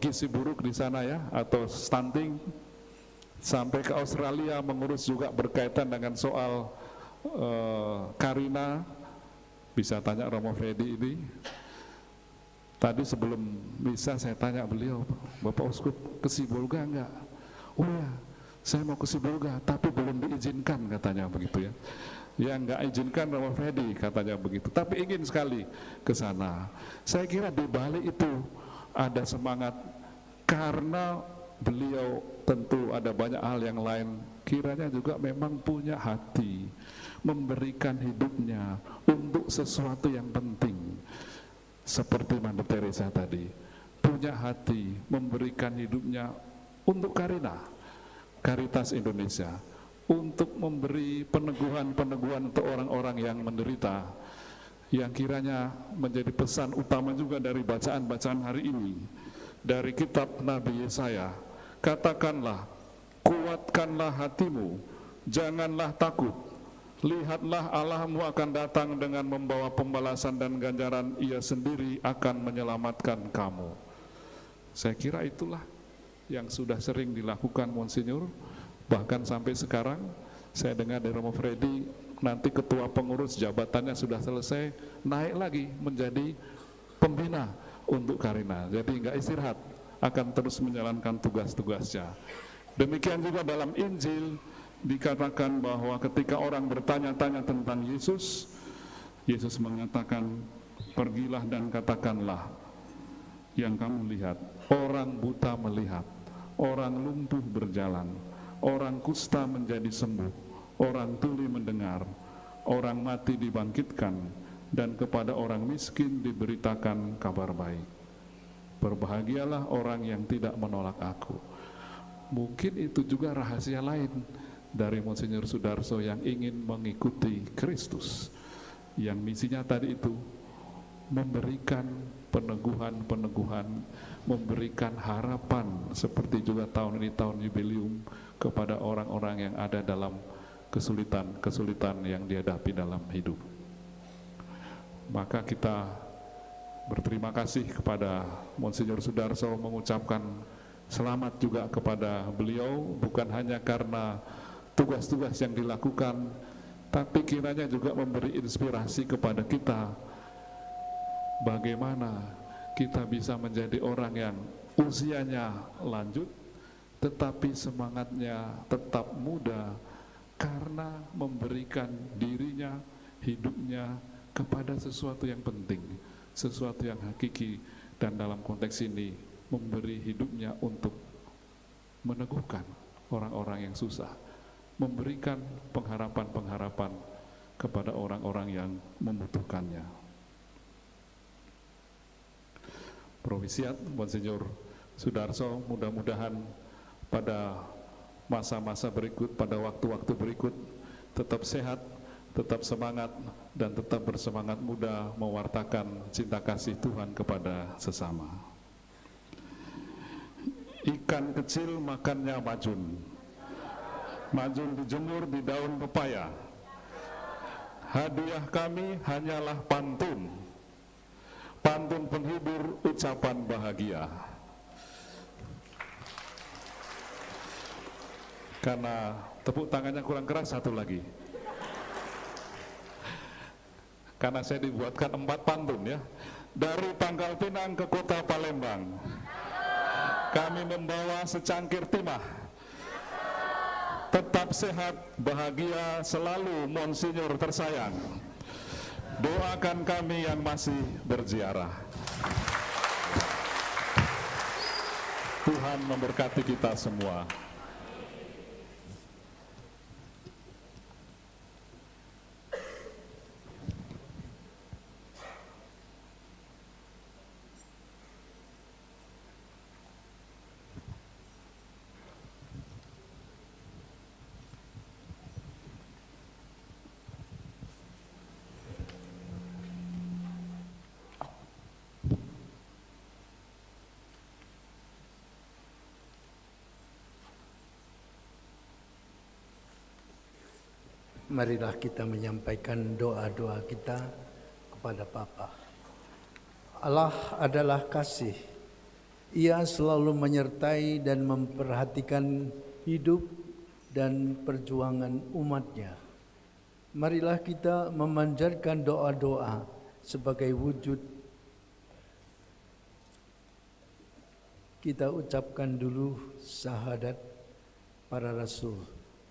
gizi buruk di sana ya, atau stunting. Sampai ke Australia mengurus juga berkaitan dengan soal Karina. Bisa tanya Romo Freddy ini. Tadi sebelum misa saya tanya beliau, Bapak Uskup ke Sibolga enggak? Oh ya, saya mau ke Sibolga tapi belum diizinkan katanya begitu ya. Ya enggak izinkan Romo Freddy katanya begitu, tapi ingin sekali ke sana. Saya kira di balik itu ada semangat karena beliau tentu ada banyak hal yang lain, kiranya juga memang punya hati memberikan hidupnya untuk sesuatu yang penting. Seperti Manda Teresa tadi, punya hati memberikan hidupnya untuk Karina, Caritas Indonesia, untuk memberi peneguhan-peneguhan untuk orang-orang yang menderita, yang kiranya menjadi pesan utama juga dari bacaan-bacaan hari ini dari kitab Nabi Yesaya. Katakanlah, kuatkanlah hatimu, janganlah takut. Lihatlah, Allahmu akan datang dengan membawa pembalasan dan ganjaran, Ia sendiri akan menyelamatkan kamu. Saya kira itulah yang sudah sering dilakukan Monsinyur. Bahkan sampai sekarang saya dengar dari Romo Freddy, nanti ketua pengurus jabatannya sudah selesai, naik lagi menjadi pembina untuk Karina. Jadi nggak istirahat, akan terus menjalankan tugas-tugasnya. Demikian juga dalam Injil dikatakan bahwa ketika orang bertanya-tanya tentang Yesus, Yesus mengatakan, pergilah dan katakanlah yang kamu lihat, orang buta melihat, orang lumpuh berjalan, orang kusta menjadi sembuh, orang tuli mendengar, orang mati dibangkitkan, dan kepada orang miskin diberitakan kabar baik. Berbahagialah orang yang tidak menolak aku. Mungkin itu juga rahasia lain dari Monsinyur Sudarso yang ingin mengikuti Kristus, yang misinya tadi itu memberikan peneguhan-peneguhan, memberikan harapan, seperti juga tahun ini tahun jubileum, kepada orang-orang yang ada dalam kesulitan-kesulitan yang dihadapi dalam hidup. Maka kita berterima kasih kepada Monsinyur Sudarso, mengucapkan selamat juga kepada beliau, bukan hanya karena tugas-tugas yang dilakukan, tapi kiranya juga memberi inspirasi kepada kita bagaimana kita bisa menjadi orang yang usianya lanjut tetapi semangatnya tetap muda, karena memberikan dirinya, hidupnya kepada sesuatu yang penting, sesuatu yang hakiki, dan dalam konteks ini memberi hidupnya untuk meneguhkan orang-orang yang susah, memberikan pengharapan-pengharapan kepada orang-orang yang membutuhkannya. Provisiat Monsinyur Sudarso, mudah-mudahan pada masa-masa berikut, pada waktu-waktu berikut, tetap sehat, tetap semangat, dan tetap bersemangat muda mewartakan cinta kasih Tuhan kepada sesama. Ikan kecil makannya majun, majun dijemur di daun pepaya. Hadiah kami hanyalah pantun, pantun penghibur ucapan bahagia. Karena tepuk tangannya kurang keras, satu lagi. Karena saya dibuatkan 4 pantun ya. Dari Pangkal Pinang ke kota Palembang, kami membawa secangkir timah. Tetap sehat, bahagia selalu Monsinyur tersayang. Doakan kami yang masih berziarah. Tuhan memberkati kita semua. Marilah kita menyampaikan doa-doa kita kepada Bapa. Allah adalah kasih. Ia selalu menyertai dan memperhatikan hidup dan perjuangan umatnya. Marilah kita memanjatkan doa-doa sebagai wujud. Kita ucapkan dulu syahadat para rasul.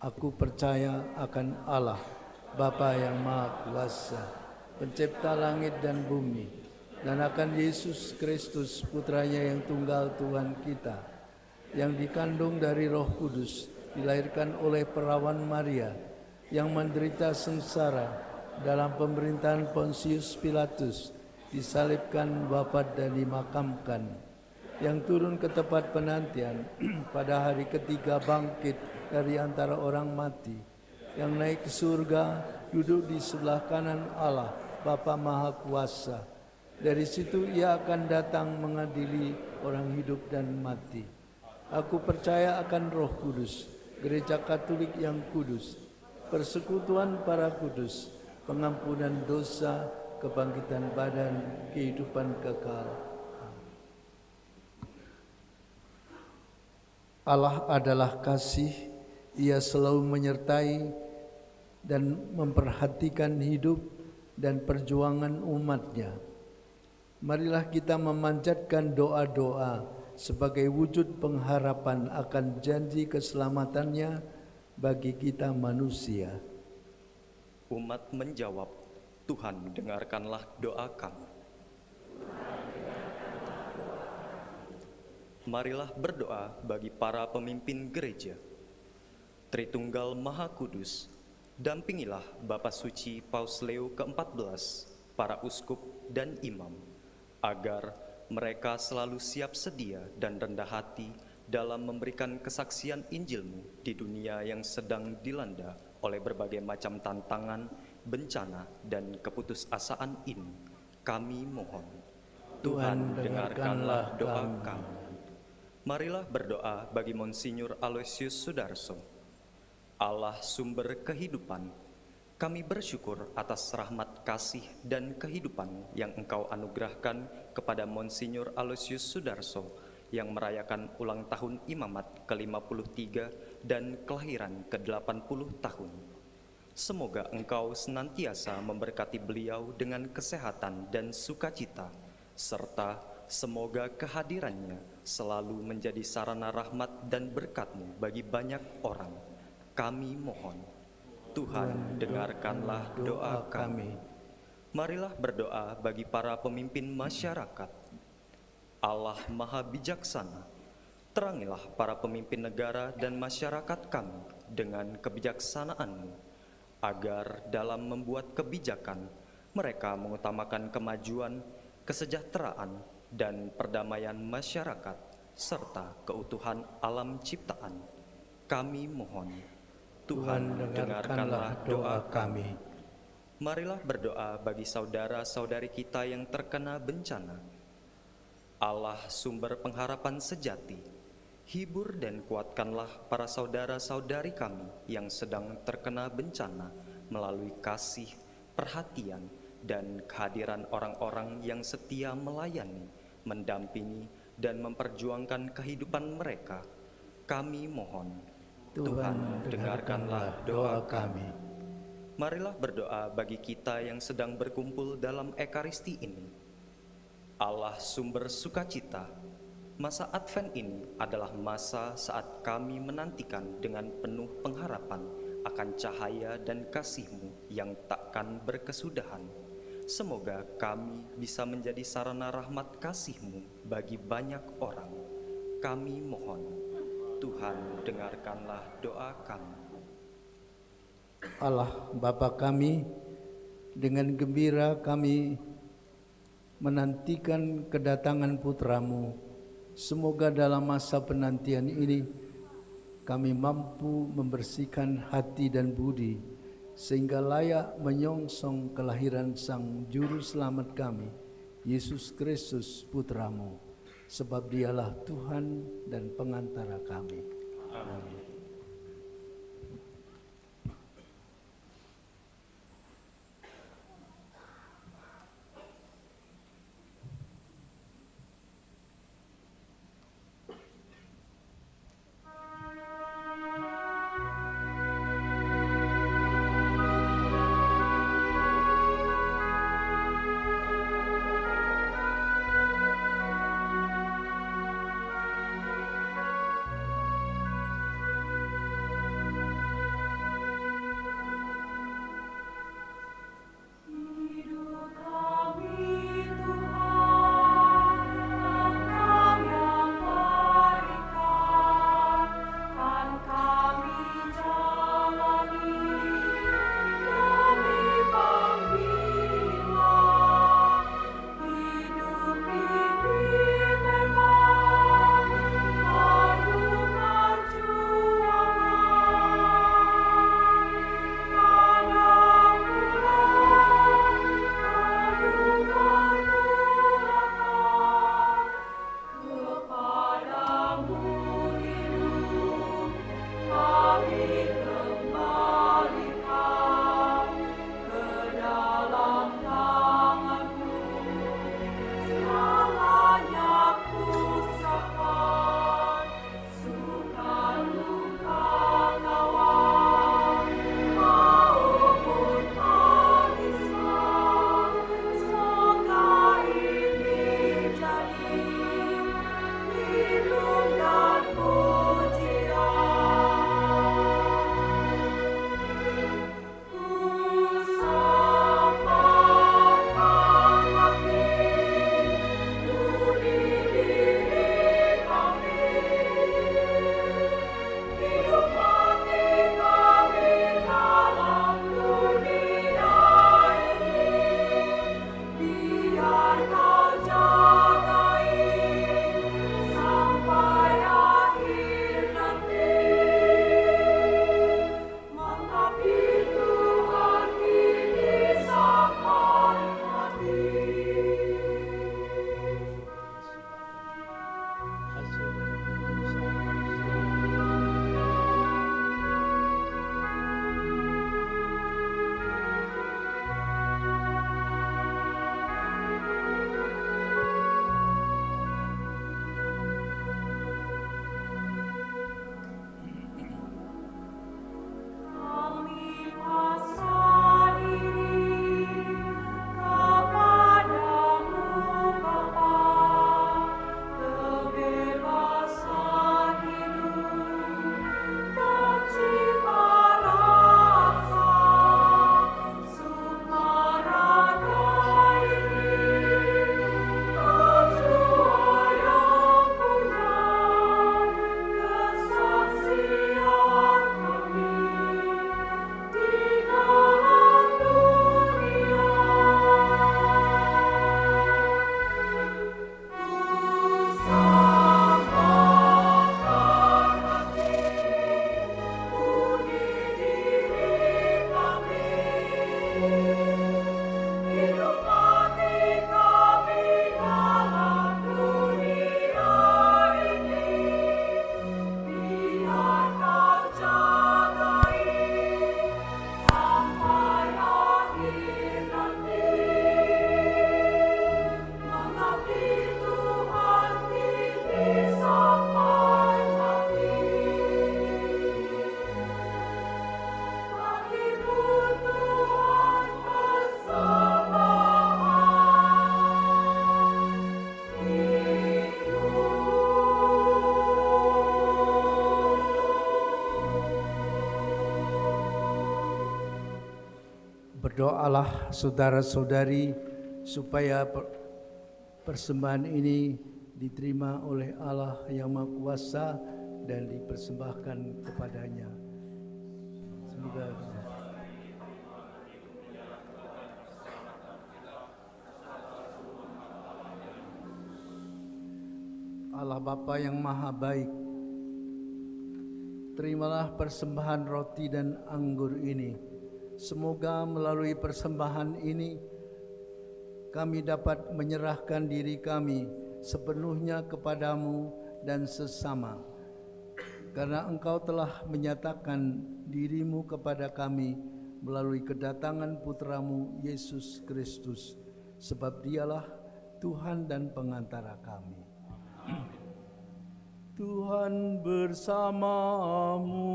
Aku percaya akan Allah, Bapa yang Maha Kuasa, pencipta langit dan bumi, dan akan Yesus Kristus, putranya yang tunggal Tuhan kita, yang dikandung dari Roh Kudus, dilahirkan oleh perawan Maria, yang menderita sengsara dalam pemerintahan Pontius Pilatus, disalibkan, wafat dan dimakamkan, yang turun ke tempat penantian, pada hari ketiga bangkit dari antara orang mati, yang naik ke surga, duduk di sebelah kanan Allah, Bapa Maha Kuasa. Dari situ ia akan datang mengadili orang hidup dan mati. Aku percaya akan Roh Kudus, Gereja Katolik yang kudus, persekutuan para kudus, pengampunan dosa, kebangkitan badan, kehidupan kekal. Allah adalah kasih, Ia selalu menyertai dan memperhatikan hidup dan perjuangan umatnya. Marilah kita memanjatkan doa-doa sebagai wujud pengharapan akan janji keselamatannya bagi kita manusia. Umat menjawab, Tuhan dengarkanlah doa kami. Marilah berdoa bagi para pemimpin gereja. Tritunggal Maha Kudus, dampingilah Bapa Suci Paus Leo ke-14, para uskup dan imam, agar mereka selalu siap sedia dan rendah hati dalam memberikan kesaksian Injil-Mu di dunia yang sedang dilanda oleh berbagai macam tantangan, bencana, dan keputusasaan ini. Kami mohon, Tuhan dengarkanlah doa kami. Marilah berdoa bagi Monsinyur Aloysius Sudarso. Allah sumber kehidupan, kami bersyukur atas rahmat kasih dan kehidupan yang Engkau anugerahkan kepada Monsinyur Aloysius Sudarso yang merayakan ulang tahun imamat ke-53 dan kelahiran ke-80 tahun. Semoga Engkau senantiasa memberkati beliau dengan kesehatan dan sukacita, serta semoga kehadirannya selalu menjadi sarana rahmat dan berkat-Mu bagi banyak orang. Kami mohon, Tuhan dengarkanlah doa kami. Marilah berdoa bagi para pemimpin masyarakat. Allah Maha Bijaksana, terangilah para pemimpin negara dan masyarakat kami dengan kebijaksanaan-Mu, agar dalam membuat kebijakan mereka mengutamakan kemajuan, kesejahteraan, dan perdamaian masyarakat, serta keutuhan alam ciptaan. Kami mohon, Tuhan dengarkanlah doa kami. Marilah berdoa bagi saudara-saudari kita yang terkena bencana. Allah sumber pengharapan sejati, hibur dan kuatkanlah para saudara-saudari kami yang sedang terkena bencana melalui kasih, perhatian, dan kehadiran orang-orang yang setia melayani, mendampingi, dan memperjuangkan kehidupan mereka. Kami mohon, Tuhan dengarkanlah doa kami. Marilah berdoa bagi kita yang sedang berkumpul dalam Ekaristi ini. Allah sumber sukacita, masa Advent ini adalah masa saat kami menantikan dengan penuh pengharapan akan cahaya dan kasih-Mu yang takkan berkesudahan. Semoga kami bisa menjadi sarana rahmat kasih-Mu bagi banyak orang. Kami mohon, Tuhan dengarkanlah doa kami. Allah Bapa kami, dengan gembira kami menantikan kedatangan Putra-Mu. Semoga dalam masa penantian ini kami mampu membersihkan hati dan budi, sehingga layak menyongsong kelahiran Sang Juru Selamat kami, Yesus Kristus Putra-Mu, sebab Dialah Tuhan dan pengantara kami. Amin. Berdoalah saudara-saudari supaya persembahan ini diterima oleh Allah yang Maha Kuasa dan dipersembahkan kepadanya. Semoga Allah Bapa yang Maha Baik, terimalah persembahan roti dan anggur ini. Semoga melalui persembahan ini kami dapat menyerahkan diri kami sepenuhnya kepadamu dan sesama. Karena Engkau telah menyatakan dirimu kepada kami melalui kedatangan Putramu Yesus Kristus, sebab Dialah Tuhan dan pengantara kami. Tuhan bersamamu.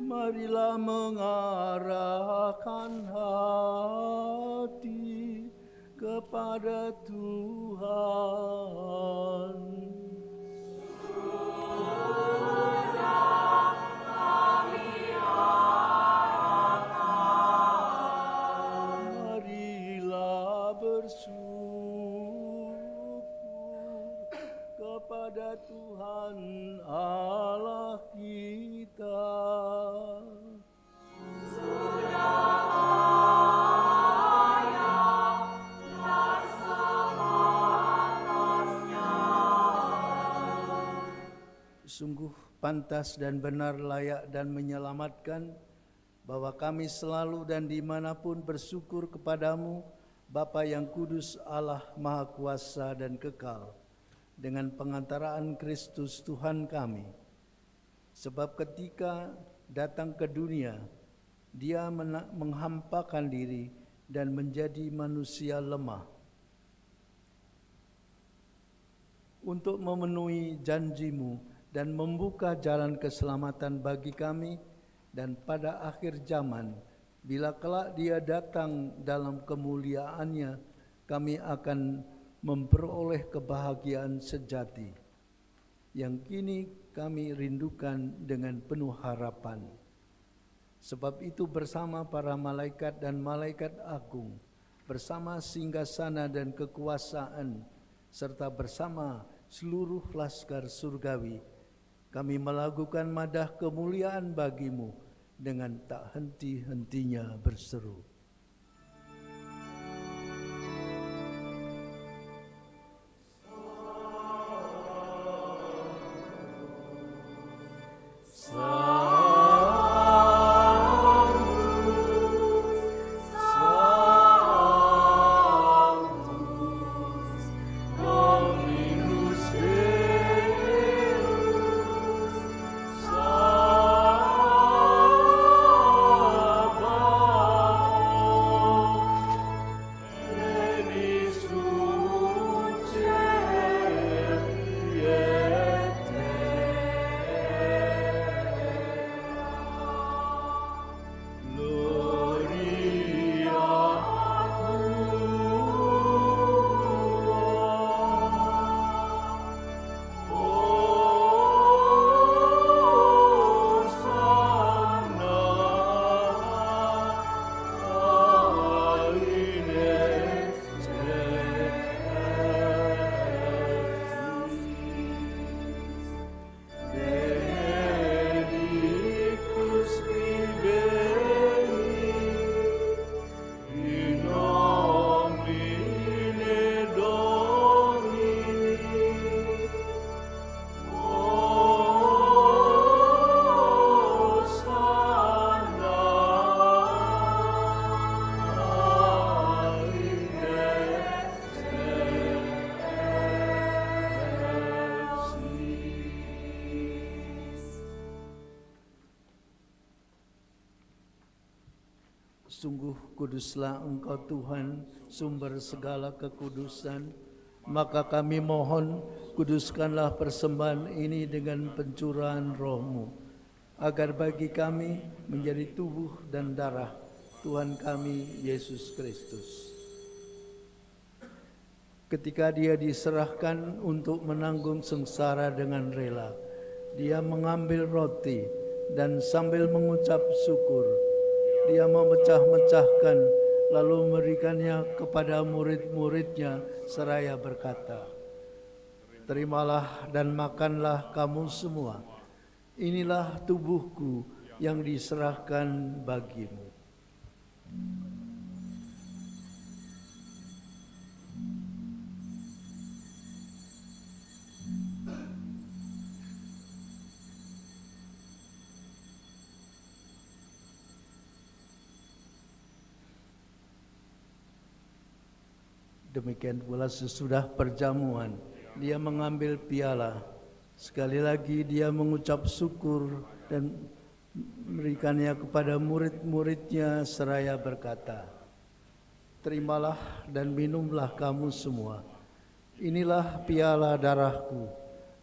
Marilah mengarahkan hati kepada Tuhan. Sudah kami harapkan. Marilah bersyukur kepada Tuhan Allah kita. Sungguh pantas dan benar, layak dan menyelamatkan bahwa kami selalu dan dimanapun bersyukur kepadamu, Bapa yang kudus, Allah Maha Kuasa dan kekal, dengan pengantaraan Kristus Tuhan kami. Sebab ketika datang ke dunia, Dia menghampakan diri dan menjadi manusia lemah untuk memenuhi janji-Mu dan membuka jalan keselamatan bagi kami. Dan pada akhir zaman, bila kelak Dia datang dalam kemuliaan-Nya, kami akan memperoleh kebahagiaan sejati yang kini kami rindukan dengan penuh harapan. Sebab itu bersama para malaikat dan malaikat agung, bersama singgasana dan kekuasaan, serta bersama seluruh laskar surgawi, kami melakukan madah kemuliaan bagi-Mu dengan tak henti-hentinya berseru. Sungguh kuduslah Engkau Tuhan, sumber segala kekudusan. Maka kami mohon, kuduskanlah persembahan ini dengan pencurahan Roh-Mu, agar bagi kami menjadi tubuh dan darah Tuhan kami Yesus Kristus. Ketika Dia diserahkan untuk menanggung sengsara dengan rela, Dia mengambil roti dan sambil mengucap syukur, dia memecah-mecahkan lalu memberikannya kepada murid-muridnya seraya berkata, "Terimalah dan makanlah kamu semua. Inilah tubuhku yang diserahkan bagimu." Demikian pula sesudah perjamuan, dia mengambil piala. Sekali lagi dia mengucap syukur dan memberikannya kepada murid-muridnya seraya berkata, "Terimalah dan minumlah kamu semua. Inilah piala darahku,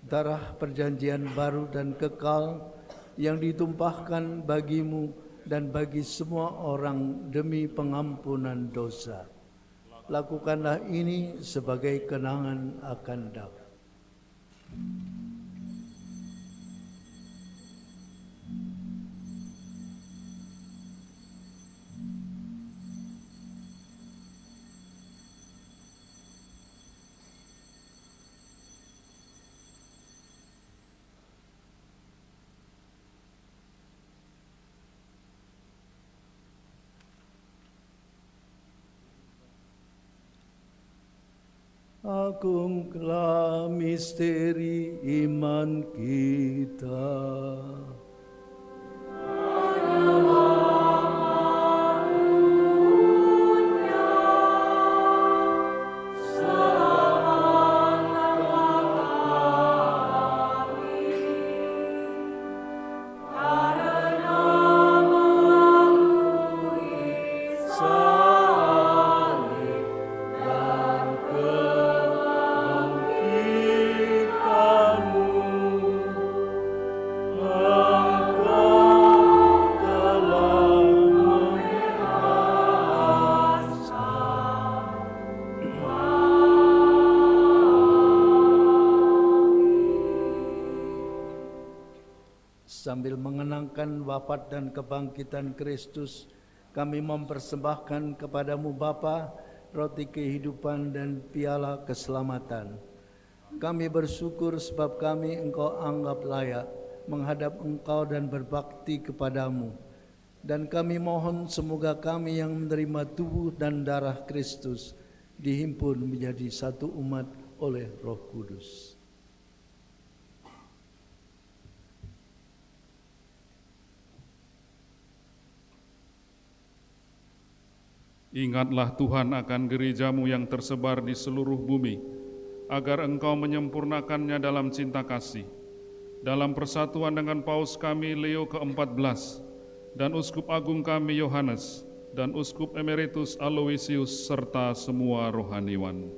darah perjanjian baru dan kekal yang ditumpahkan bagimu dan bagi semua orang demi pengampunan dosa. Lakukanlah ini sebagai kenangan akan aku." Agunglah misteri iman kita. Sambil mengenangkan wafat dan kebangkitan Kristus, kami mempersembahkan kepadamu Bapa roti kehidupan dan piala keselamatan. Kami bersyukur sebab kami Engkau anggap layak menghadap Engkau dan berbakti kepadamu. Dan kami mohon semoga kami yang menerima tubuh dan darah Kristus dihimpun menjadi satu umat oleh Roh Kudus. Ingatlah Tuhan akan gerejamu yang tersebar di seluruh bumi, agar Engkau menyempurnakannya dalam cinta kasih. Dalam persatuan dengan Paus kami Leo ke-14, dan Uskup Agung kami Yohanes, dan Uskup Emeritus Aloysius, serta semua rohaniwan.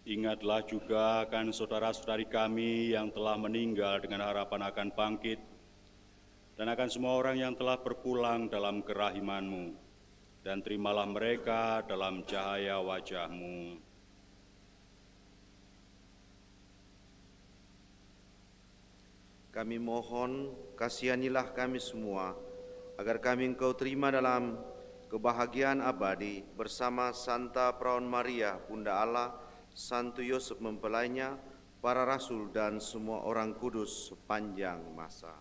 Ingatlah juga akan saudara-saudari kami yang telah meninggal dengan harapan akan bangkit, dan akan semua orang yang telah berpulang dalam kerahiman-Mu, dan terimalah mereka dalam cahaya wajah-Mu. Kami mohon, kasihanilah kami semua, agar kami Engkau terima dalam kebahagiaan abadi bersama Santa Perawan Maria, Bunda Allah, Santo Yosef mempelainya, para rasul dan semua orang kudus sepanjang masa.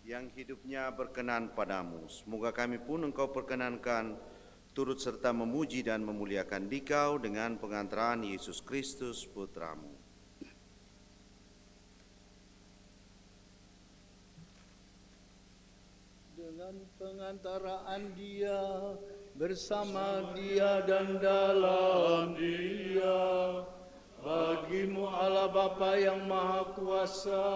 Yang hidupnya berkenan padamu, semoga kami pun Engkau perkenankan turut serta memuji dan memuliakan Dikau dengan pengantaran Yesus Kristus Putramu. Dengan pengantaraan Dia, bersama Dia dan dalam Dia, bagimu Allah Bapa yang Maha Kuasa,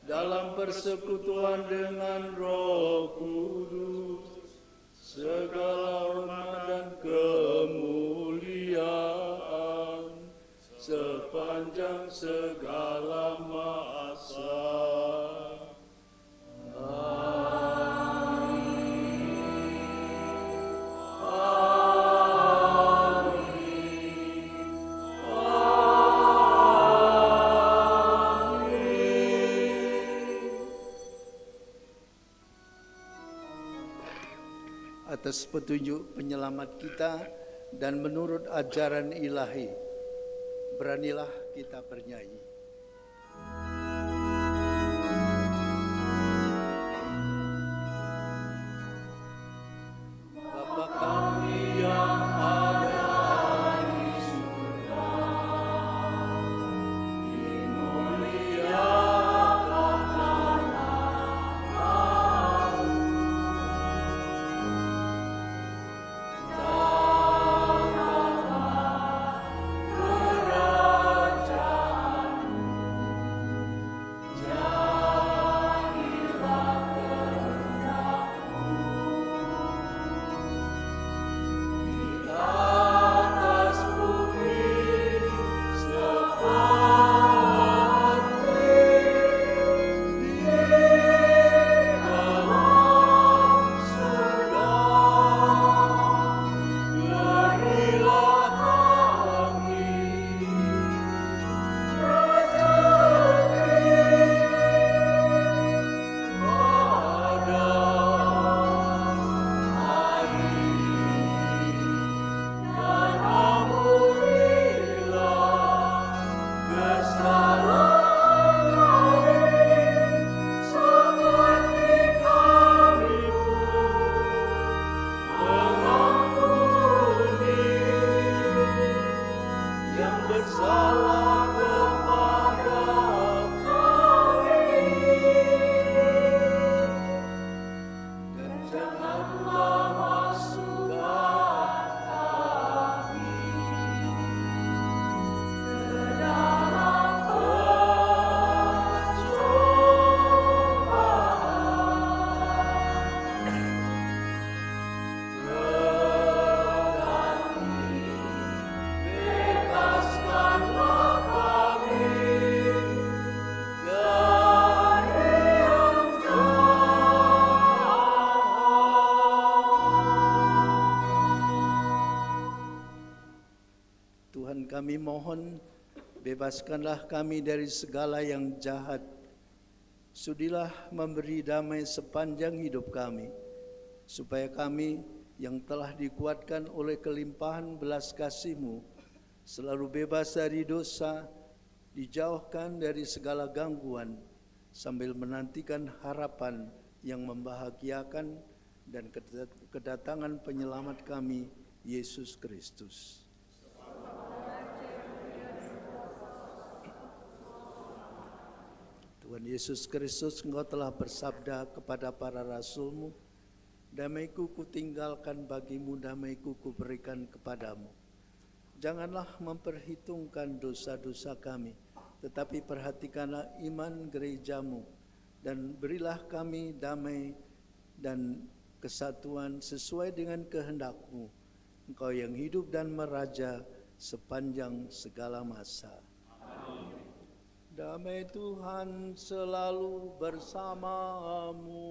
dalam persekutuan dengan Roh Kudus, segala hormat dan kemuliaan sepanjang segala masa. atas petunjuk penyelamat kita dan menurut ajaran ilahi. Beranilah kita bernyanyi. Bapa kami yang ada di surga, dimuliakanlah namamu. Datanglah kerajaanmu, jadilah kehendakmu di atas bumi seperti di dalam surga. Berilah kami rezeki pada hari ini, dan ampunilah kesalahan kami seperti kami mengampuni yang bersalah kepada kami, dan janganlah masukkan kami ke dalam pencobaan, tetapi bebaskanlah kami dari yang jahat. Tuhan, kami mohon, bebaskanlah kami dari segala yang jahat. Sudilah memberi damai sepanjang hidup kami, supaya kami yang telah dikuatkan oleh kelimpahan belas kasih-Mu selalu bebas dari dosa, dijauhkan dari segala gangguan, sambil menantikan harapan yang membahagiakan dan kedatangan penyelamat kami, Yesus Kristus. Tuhan Yesus Kristus, Engkau telah bersabda kepada para rasul-Mu, damai-Ku kutinggalkan bagimu, damai-Ku kuberikan kepadamu. Janganlah memperhitungkan dosa-dosa kami, tetapi perhatikanlah iman gereja-Mu, dan berilah kami damai dan kesatuan sesuai dengan kehendak-Mu, Engkau yang hidup dan meraja sepanjang segala masa. Amin. Damai Tuhan selalu bersamamu.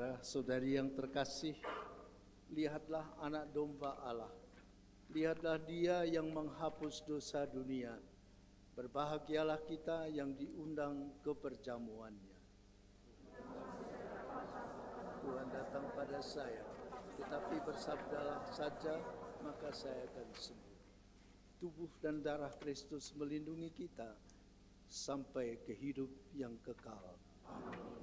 Saudara-saudari yang terkasih, lihatlah anak domba Allah. Lihatlah dia yang menghapus dosa dunia. Berbahagialah kita yang diundang ke perjamuannya. Tuhan datang pada saya, tetapi bersabdalah saja, maka saya akan sembuh. Tubuh dan darah Kristus melindungi kita sampai ke hidup yang kekal. Amin.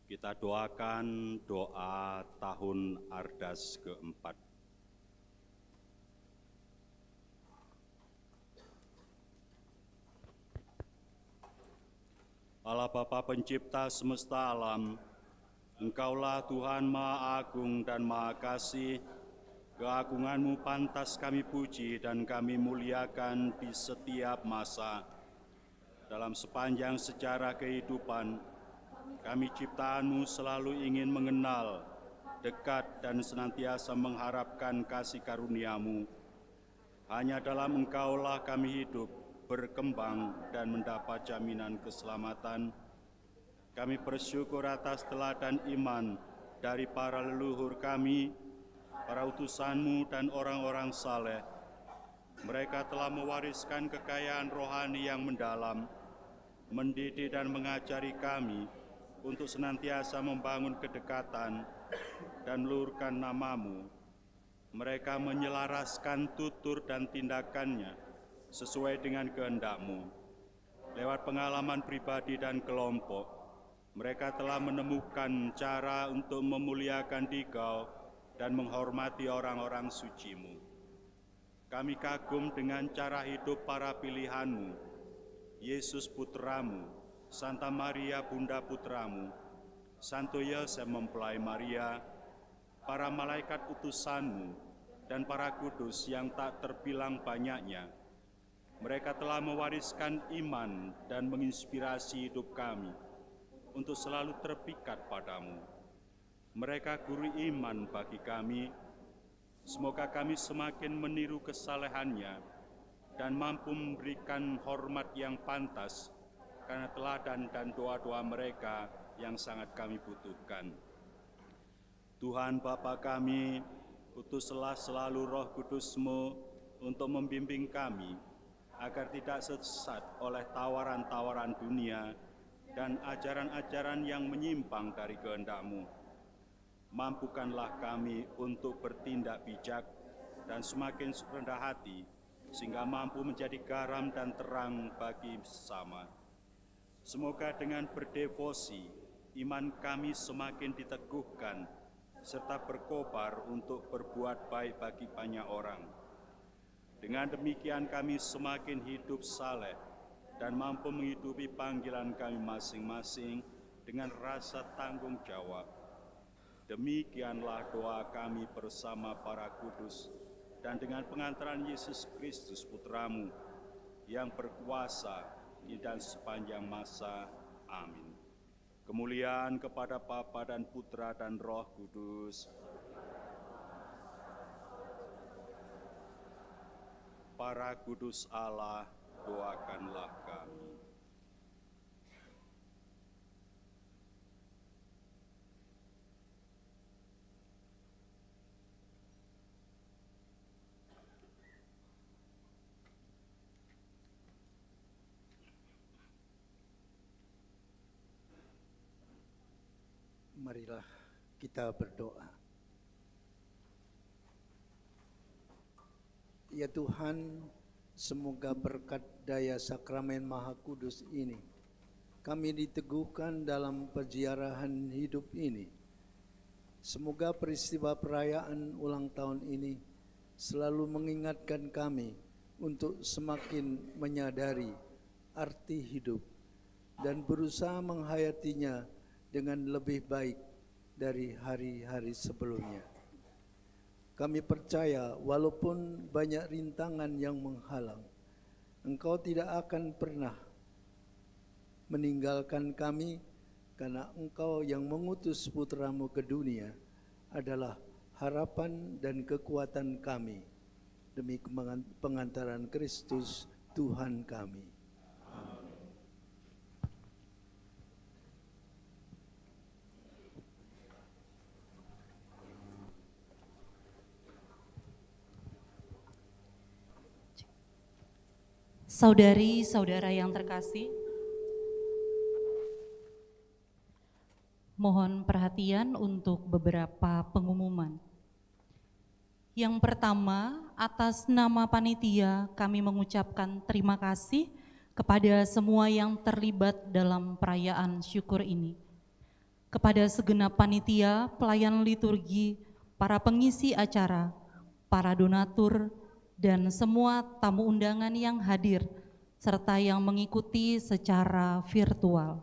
Kita doakan doa tahun Ardas keempat. Allah Bapa pencipta semesta alam, Engkaulah Tuhan Maha Agung dan Maha Kasih. Keagungan-Mu pantas kami puji dan kami muliakan di setiap masa. Dalam sepanjang sejarah kehidupan, kami ciptaan-Mu selalu ingin mengenal, dekat dan senantiasa mengharapkan kasih karunia-Mu. Hanya dalam Engkaulah kami hidup, berkembang dan mendapat jaminan keselamatan. Kami bersyukur atas teladan iman dari para leluhur kami, para utusan-Mu dan orang-orang saleh. Mereka telah mewariskan kekayaan rohani yang mendalam, mendidik dan mengajari kami untuk senantiasa membangun kedekatan dan meluruskan nama-Mu. Mereka menyelaraskan tutur dan tindakannya sesuai dengan kehendak-Mu. Lewat pengalaman pribadi dan kelompok, mereka telah menemukan cara untuk memuliakan Dikau dan menghormati orang-orang suci-Mu. Kami kagum dengan cara hidup para pilihan-Mu, Yesus Putra-Mu, Santa Maria Bunda Putra-Mu, Santo Yosef mempelai Maria, para malaikat utusan-Mu, dan para kudus yang tak terbilang banyaknya. Mereka telah mewariskan iman dan menginspirasi hidup kami untuk selalu terpikat padamu. Mereka guru iman bagi kami. Semoga kami semakin meniru kesalehannya dan mampu memberikan hormat yang pantas karena teladan dan doa-doa mereka yang sangat kami butuhkan. Tuhan Bapa kami, utuslah selalu Roh Kudus-Mu untuk membimbing kami agar tidak sesat oleh tawaran-tawaran dunia dan ajaran-ajaran yang menyimpang dari kehendak-Mu. Mampukanlah kami untuk bertindak bijak dan semakin rendah hati, sehingga mampu menjadi garam dan terang bagi sesama. Semoga dengan berdevosi, iman kami semakin diteguhkan, serta berkobar untuk berbuat baik bagi banyak orang. Dengan demikian kami semakin hidup saleh dan mampu menghidupi panggilan kami masing-masing dengan rasa tanggung jawab. Demikianlah doa kami bersama para kudus dan dengan pengantaran Yesus Kristus Putra-Mu yang berkuasa di dan sepanjang masa. Amin. Kemuliaan kepada Bapa dan Putra dan Roh Kudus. Para kudus Allah, doakanlah kami. Marilah kita berdoa. Ya Tuhan, semoga berkat daya sakramen Maha Kudus ini, kami diteguhkan dalam perziarahan hidup ini. Semoga peristiwa perayaan ulang tahun ini selalu mengingatkan kami untuk semakin menyadari arti hidup dan berusaha menghayatinya dengan lebih baik dari hari-hari sebelumnya. Kami percaya walaupun banyak rintangan yang menghalang, Engkau tidak akan pernah meninggalkan kami, karena Engkau yang mengutus Putra-Mu ke dunia adalah harapan dan kekuatan kami. Demi pengantaran Kristus Tuhan kami. Amin. Saudari-saudara yang terkasih, mohon perhatian untuk beberapa pengumuman. Yang pertama, atas nama panitia kami mengucapkan terima kasih kepada semua yang terlibat dalam perayaan syukur ini, kepada segenap panitia, pelayan liturgi, para pengisi acara, para donatur, dan semua tamu undangan yang hadir, serta yang mengikuti secara virtual.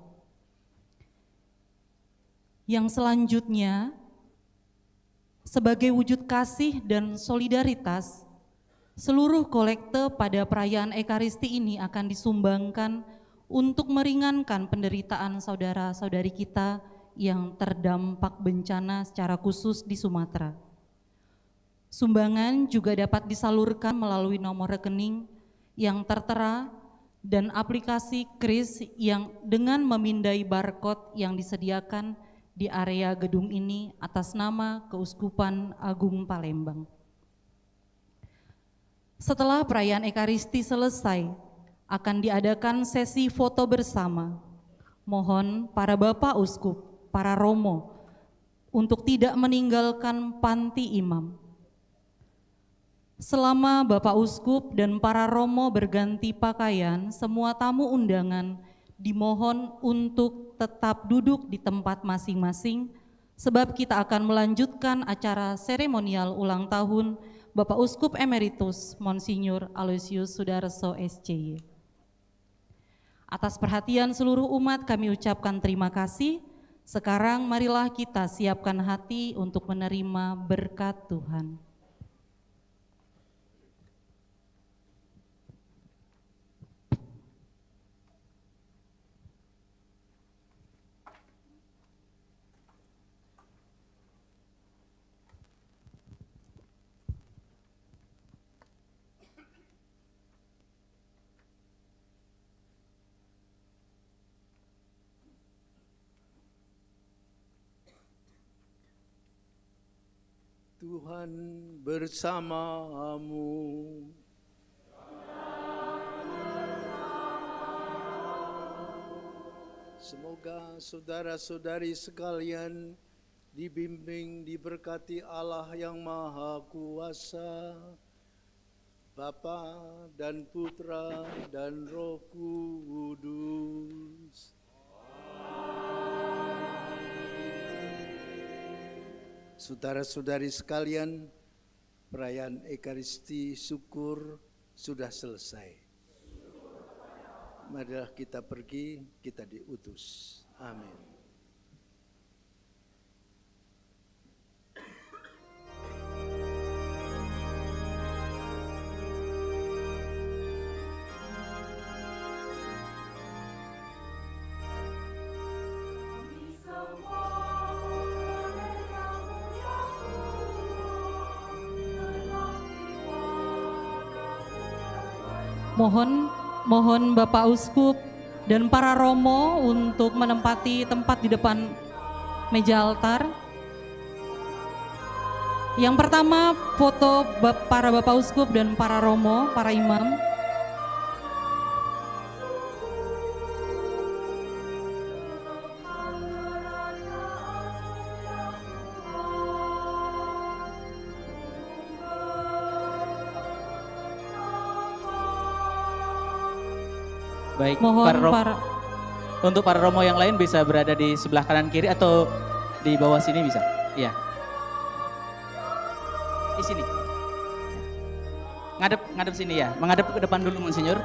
Yang selanjutnya, sebagai wujud kasih dan solidaritas, seluruh kolekte pada perayaan Ekaristi ini akan disumbangkan untuk meringankan penderitaan saudara-saudari kita yang terdampak bencana secara khusus di Sumatera. Sumbangan juga dapat disalurkan melalui nomor rekening yang tertera dan aplikasi KRIS yang dengan memindai barcode yang disediakan di area gedung ini atas nama Keuskupan Agung Palembang. Setelah perayaan Ekaristi selesai, akan diadakan sesi foto bersama. Mohon para Bapak Uskup, para Romo, untuk tidak meninggalkan panti imam. Selama Bapak Uskup dan para Romo berganti pakaian, semua tamu undangan dimohon untuk tetap duduk di tempat masing-masing, sebab kita akan melanjutkan acara seremonial ulang tahun Bapak Uskup Emeritus Monsinyur Aloysius Sudarso SCY. Atas perhatian seluruh umat kami ucapkan terima kasih. Sekarang marilah kita siapkan hati untuk menerima berkat Tuhan. Tuhan bersamamu. Semoga saudara-saudari sekalian dibimbing, diberkati Allah yang Maha Kuasa, Bapa dan Putra dan Roh Kudus. Saudara-saudari sekalian, perayaan Ekaristi syukur sudah selesai. Marilah kita pergi, kita diutus. Amin. Mohon Bapak Uskup dan para Romo untuk menempati tempat di depan meja altar. Yang pertama, foto para Bapak Uskup dan para Romo, para imam. Baik, untuk para Romo yang lain bisa berada di sebelah kanan kiri atau di bawah sini bisa? Iya. Di sini. Ngadep sini ya, menghadap ke depan dulu Monsinyur.